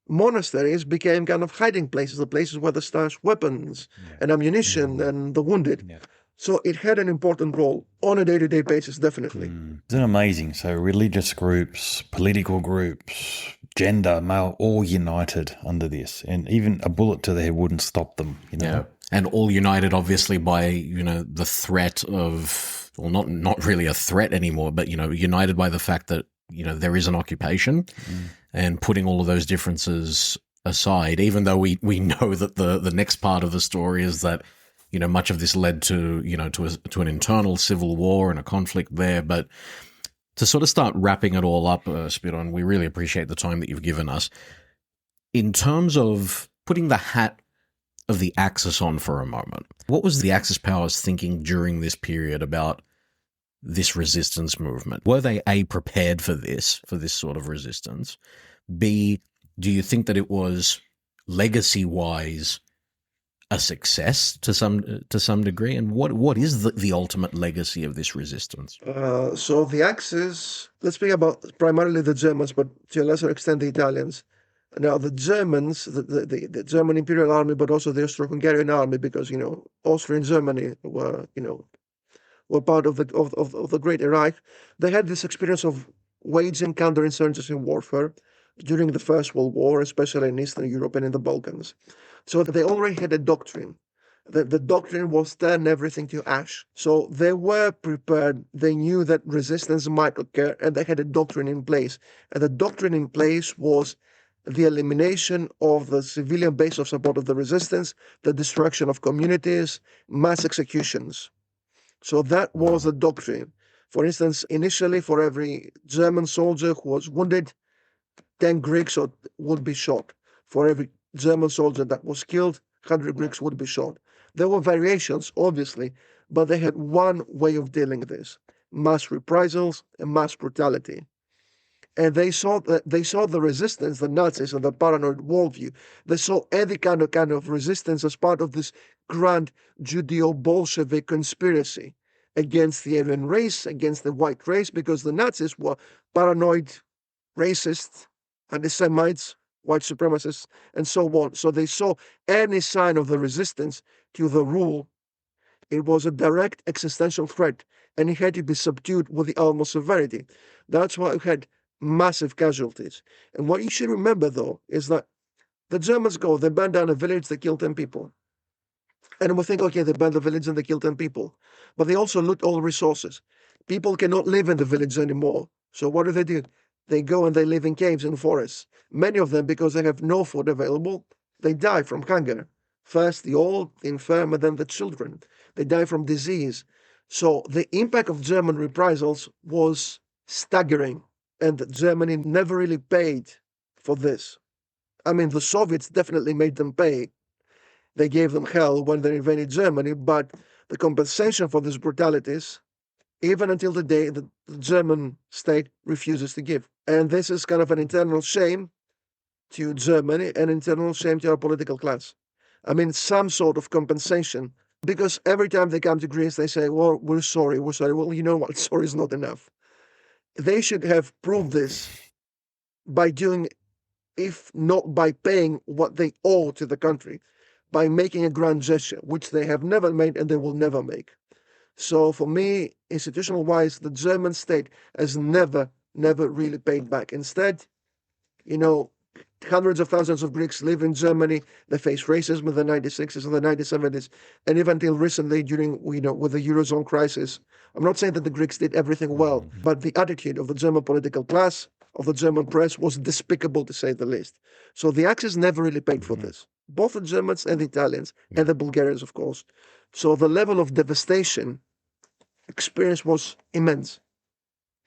Monasteries became kind of hiding places, the places where they stashed weapons and ammunition and the wounded. So it had an important role on a day-to-day basis, definitely. Isn't it amazing? So religious groups, political groups, gender, male, all united under this. And even a bullet to the head wouldn't stop them, you know? Yeah. And all united, obviously, by, the threat of, well, not really a threat anymore, but, united by the fact that, there is an occupation and putting all of those differences aside, even though we know that the next part of the story is that, much of this led to, to an internal civil war and a conflict there. But to sort of start wrapping it all up, Spyridon, we really appreciate the time that you've given us. In terms of putting the hat of the Axis on for a moment, what was the Axis powers thinking during this period about this resistance movement? Were they A, prepared for this sort of resistance? B, do you think that it was legacy-wise a success to some degree? And what is the ultimate legacy of this resistance? So the Axis, let's speak about primarily the Germans, but to a lesser extent the Italians. Now the Germans, the German Imperial Army, but also the Austro-Hungarian Army, because Austria and Germany were part of the Great Reich. They had this experience of waging counterinsurgency warfare during the First World War, especially in Eastern Europe and in the Balkans. So they already had a doctrine. The doctrine was turn everything to ash. So they were prepared. They knew that resistance might occur, and they had a doctrine in place. And the doctrine in place was the elimination of the civilian base of support of the resistance, the destruction of communities, mass executions. So that was the doctrine. For instance, initially, for every German soldier who was wounded, 10 Greeks would be shot. For every German soldier that was killed, 100 Greeks would be shot. There were variations, obviously, but they had one way of dealing with this: mass reprisals and mass brutality. And they saw the resistance, the Nazis, and the paranoid worldview. They saw any kind of resistance as part of this grand Judeo-Bolshevik conspiracy against the Aryan race, against the white race, because the Nazis were paranoid, racist, anti-Semites, white supremacists, and so on. So they saw any sign of the resistance to the rule. It was a direct existential threat, and it had to be subdued with the utmost severity. That's why we had massive casualties. And what you should remember, though, is that the Germans they burn down a village, they kill 10 people. And we think, okay, they burned the village and they killed 10 people. But they also loot all resources. People cannot live in the village anymore. So what do? They go and they live in caves and forests. Many of them, because they have no food available, they die from hunger. First the old, the infirm, and then the children. They die from disease. So the impact of German reprisals was staggering. And Germany never really paid for this. I mean, the Soviets definitely made them pay. They gave them hell when they invaded Germany, but the compensation for these brutalities, even until the day the German state refuses to give. And this is kind of an internal shame to Germany, an internal shame to our political class. I mean, some sort of compensation, because every time they come to Greece, they say, well, we're sorry. Well, you know what? Sorry is not enough. They should have proved this by doing, if not by paying what they owe to the country, by making a grand gesture, which they have never made and they will never make. So for me, institutional-wise, the German state has never really paid back. Instead, hundreds of thousands of Greeks live in Germany. They face racism in the 1960s and the 1970s, and even until recently, during with the Eurozone crisis. I'm not saying that the Greeks did everything well, but the attitude of the German political class, of the German press, was despicable, to say the least. So the Axis never really paid for this, both the Germans and the Italians, and the Bulgarians, of course. So the level of devastation experienced was immense.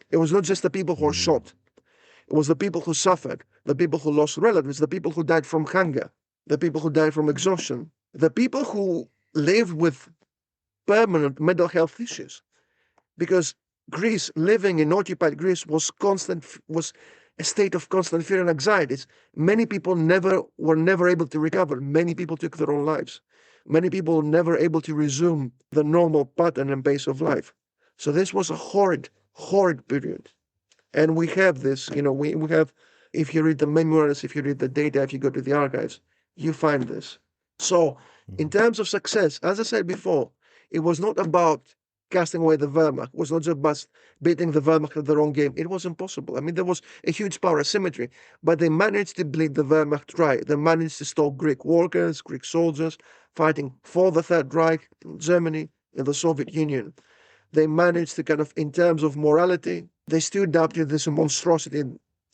It was not just the people who were shot. It was the people who suffered, the people who lost relatives, the people who died from hunger, the people who died from exhaustion, the people who lived with permanent mental health issues. Because Greece, living in occupied Greece, was a state of constant fear and anxieties. Many people were never able to recover. Many people took their own lives. Many people were never able to resume the normal pattern and pace of life. So this was a horrid period. And we have this, we have, if you read the memoirs, if you read the data, if you go to the archives, you find this. So in terms of success, as I said before, It was not about casting away the Wehrmacht. It was not just about beating the Wehrmacht at their own game. It was impossible. I mean, there was a huge power asymmetry, but they managed to bleed the Wehrmacht dry. They managed to stop Greek workers, Greek soldiers fighting for the Third Reich in Germany, in the Soviet Union. They managed to kind of, in terms of morality, they stood up to this monstrosity,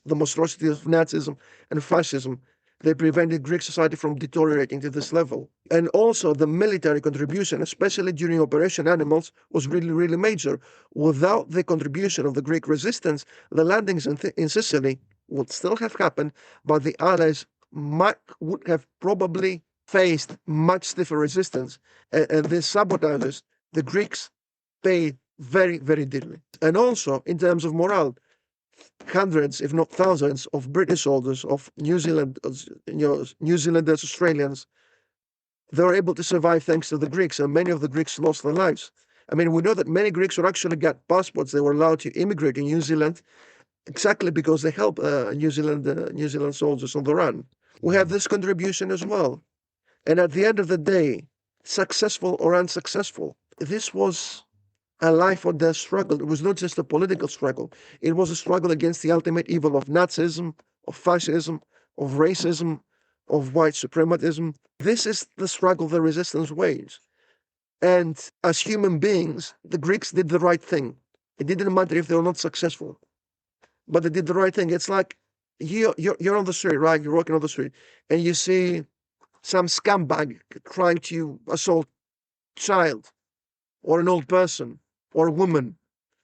the monstrosity of Nazism and fascism. They prevented Greek society from deteriorating to this level. And also the military contribution, especially during Operation Animals, was really, really major. Without the contribution of the Greek resistance, the landings in Sicily would still have happened, but the Allies would have probably faced much stiffer resistance. And these sabotagers, the Greeks, paid very, very dearly. And also, in terms of morale, hundreds, if not thousands, of British soldiers, of New Zealanders, Australians, they were able to survive thanks to the Greeks, and many of the Greeks lost their lives. I mean, we know that many Greeks who actually got passports. They were allowed to immigrate in New Zealand exactly because they helped New Zealand soldiers on the run. We have this contribution as well. And at the end of the day, successful or unsuccessful, this was a life or death struggle. It was not just a political struggle. It was a struggle against the ultimate evil of Nazism, of fascism, of racism, of white supremacism. This is the struggle the resistance waged. And as human beings, the Greeks did the right thing. It didn't matter if they were not successful, but they did the right thing. It's like you're on the street, right? You're walking on the street, and you see some scumbag trying to assault a child or an old person or a woman.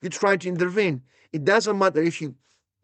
You try to intervene. It doesn't matter if you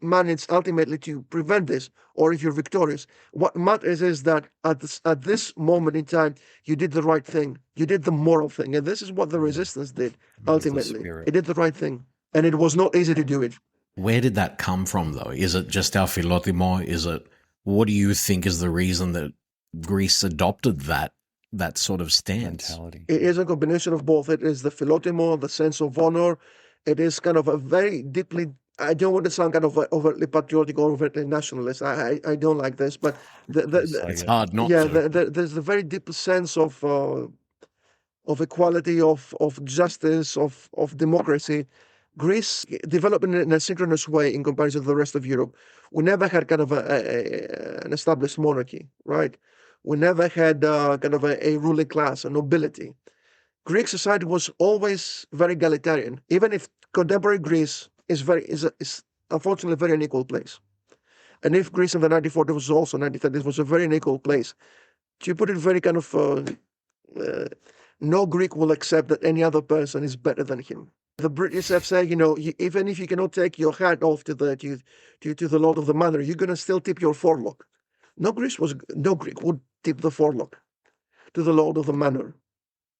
manage ultimately to prevent this or if you're victorious. What matters is that at this moment in time, you did the right thing. You did the moral thing. And this is what the resistance did ultimately. It did the right thing. And it was not easy to do it. Where did that come from, though? Is it just our philotimo? What do you think is the reason that Greece adopted that sort of stance? Mentality. It is a combination of both. It is the philotimo, the sense of honor. It is kind of a very deeply, I don't want to sound kind of overtly patriotic or overtly nationalist. I don't like this, but It's hard not to. There's a very deep sense of equality, of justice, of democracy. Greece developed in a synchronous way in comparison to the rest of Europe. We never had kind of an established monarchy, right? We never had kind of a ruling class, a nobility. Greek society was always very egalitarian, even if contemporary Greece is unfortunately a very unequal place. And if Greece in the 1940s was also 1930s was a very unequal place, to put it very kind of, no Greek will accept that any other person is better than him. The British have said, even if you cannot take your hat off to the Lord of the Manor, you're going to still tip your forelock. No Greek would tip the forelock to the Lord of the Manor.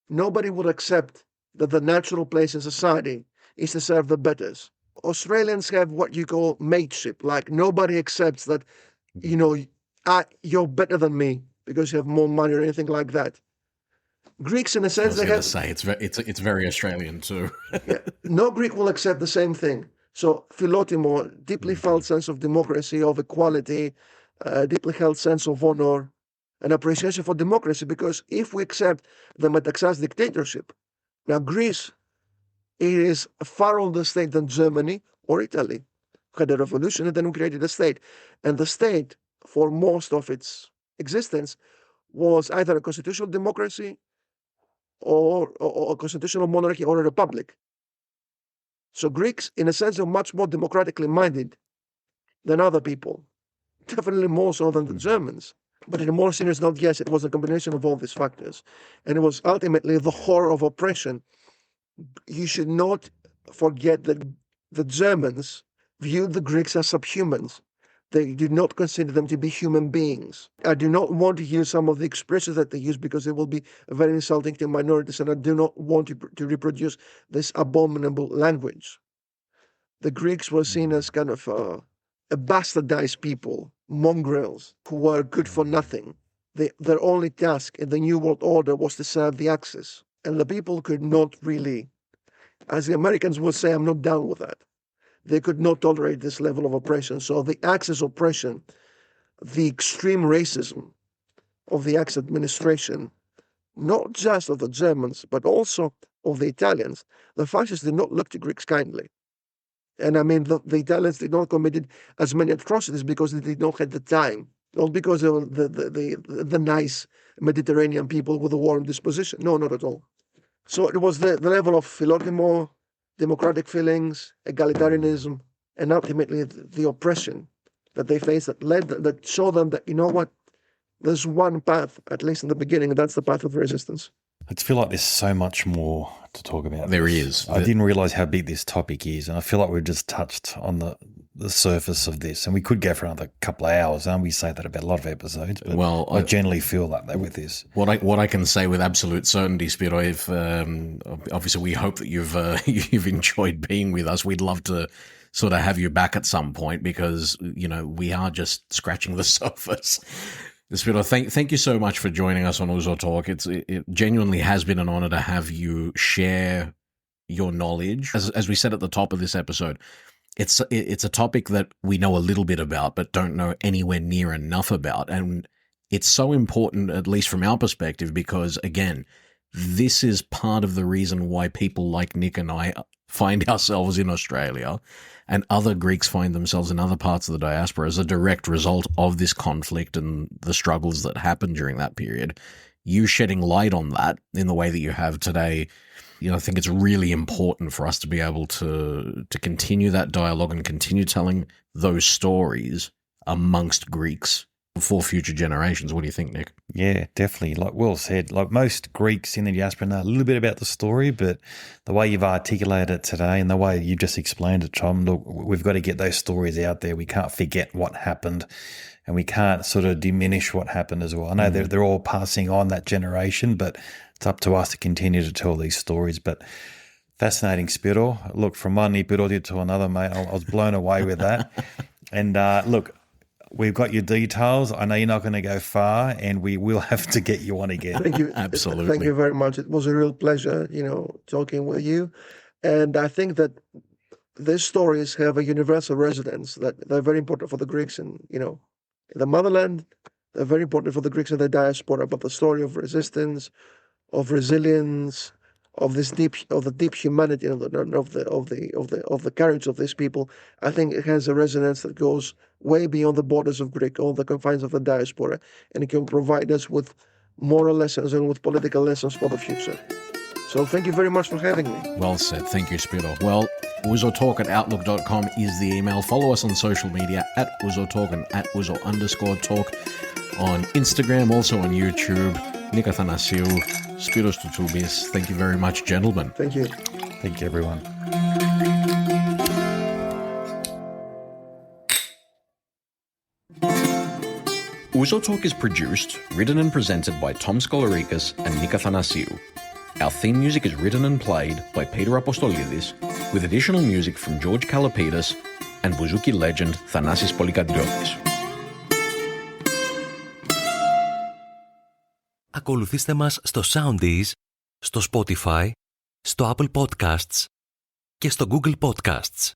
Nobody would accept that the natural place in society is to serve the betters. Australians have what you call mateship, like nobody accepts that, you're better than me because you have more money or anything like that. Greeks, in a sense, it's very Australian too. Yeah, no Greek will accept the same thing. So philotimo, deeply felt sense of democracy, of equality, deeply held sense of honor, and appreciation for democracy. Because if we accept the Metaxas dictatorship, now Greece is a far older state than Germany or Italy. We had a revolution and then we created a state, and the state, for most of its existence, was either a constitutional democracy or a constitutional monarchy or a republic. So Greeks, in a sense, are much more democratically minded than other people, definitely more so than the Germans. But in a more serious note, yes, it was a combination of all these factors. And it was ultimately the horror of oppression. You should not forget that the Germans viewed the Greeks as subhumans. They did not consider them to be human beings. I do not want to use some of the expressions that they use because they will be very insulting to minorities, and I do not want to reproduce this abominable language. The Greeks were seen as kind of a bastardized people, mongrels, who were good for nothing. Their only task in the New World Order was to serve the Axis. And the people could not really, as the Americans would say, I'm not down with that. They could not tolerate this level of oppression. So the Axis oppression, the extreme racism of the Axis administration, not just of the Germans, but also of the Italians, the fascists did not look to Greeks kindly. And I mean, the Italians did not commit as many atrocities because they did not have the time, not because of the nice Mediterranean people with a warm disposition. No, not at all. So it was the level of philotimo, democratic feelings, egalitarianism, and ultimately the oppression that they faced that showed them that, you know what, there's one path, at least in the beginning, and that's the path of resistance. I feel like there's so much more to talk about. There is. I didn't realize how big this topic is, and I feel like we've just touched on the surface of this, and we could go for another couple of hours, and we say that about a lot of episodes, but well, I generally feel like that with this. What I can say with absolute certainty, Spiro, if obviously we hope that you've enjoyed being with us. We'd love to sort of have you back at some point because, you know, we are just scratching the surface. Spiro, thank you so much for joining us on Ouzo Talk. It genuinely has been an honor to have you share your knowledge. As we said at the top of this episode, it's a topic that we know a little bit about but don't know anywhere near enough about. And it's so important, at least from our perspective, because, again, this is part of the reason why people like Nick and I find ourselves in Australia and other Greeks find themselves in other parts of the diaspora as a direct result of this conflict and the struggles that happened during that period. You shedding light on that in the way that you have today, you know, I think it's really important for us to be able to continue that dialogue and continue telling those stories amongst Greeks for future generations. What do you think, Nick? Yeah, definitely. Like Will said, like most Greeks in the diaspora know a little bit about the story, but the way you've articulated it today and the way you've just explained it, Tom, look, we've got to get those stories out there. We can't forget what happened and we can't sort of diminish what happened as well. I know they're all passing on that generation, but it's up to us to continue to tell these stories. But fascinating, Spiro. Look, from one episode to another, mate, I was blown away with that. And look, we've got your details. I know you're not going to go far, and we will have to get you on again. Thank you. Absolutely. Thank you very much. It was a real pleasure, you know, talking with you. And I think that these stories have a universal resonance, that they're very important for the Greeks and, you know, in the motherland. They're very important for the Greeks in the diaspora. But the story of resistance, of resilience, of the deep humanity of the courage of these people, I think it has a resonance that goes way beyond the borders of Greek, all the confines of the diaspora, and it can provide us with moral lessons and with political lessons for the future. So thank you very much for having me. Well said. Thank you, Spiro. Well, ouzotalk@outlook.com is the email. Follow us on social media at Ouzo Talk and at Ouzo_talk on Instagram, also on YouTube. Nick Athanasiou, Spyros Tsoutsoumpis. Thank you very much, gentlemen. Thank you. Thank you, everyone. Ouzo Talk is produced, written and presented by Tom Skolarikas and Nick Athanasiou. Our theme music is written and played by Peter Apostolidis, with additional music from George Kalapidis and Bouzouki legend Thanasis Polikadriotis. Ακολουθήστε μας στο Soundees, στο Spotify, στο Apple Podcasts και στο Google Podcasts.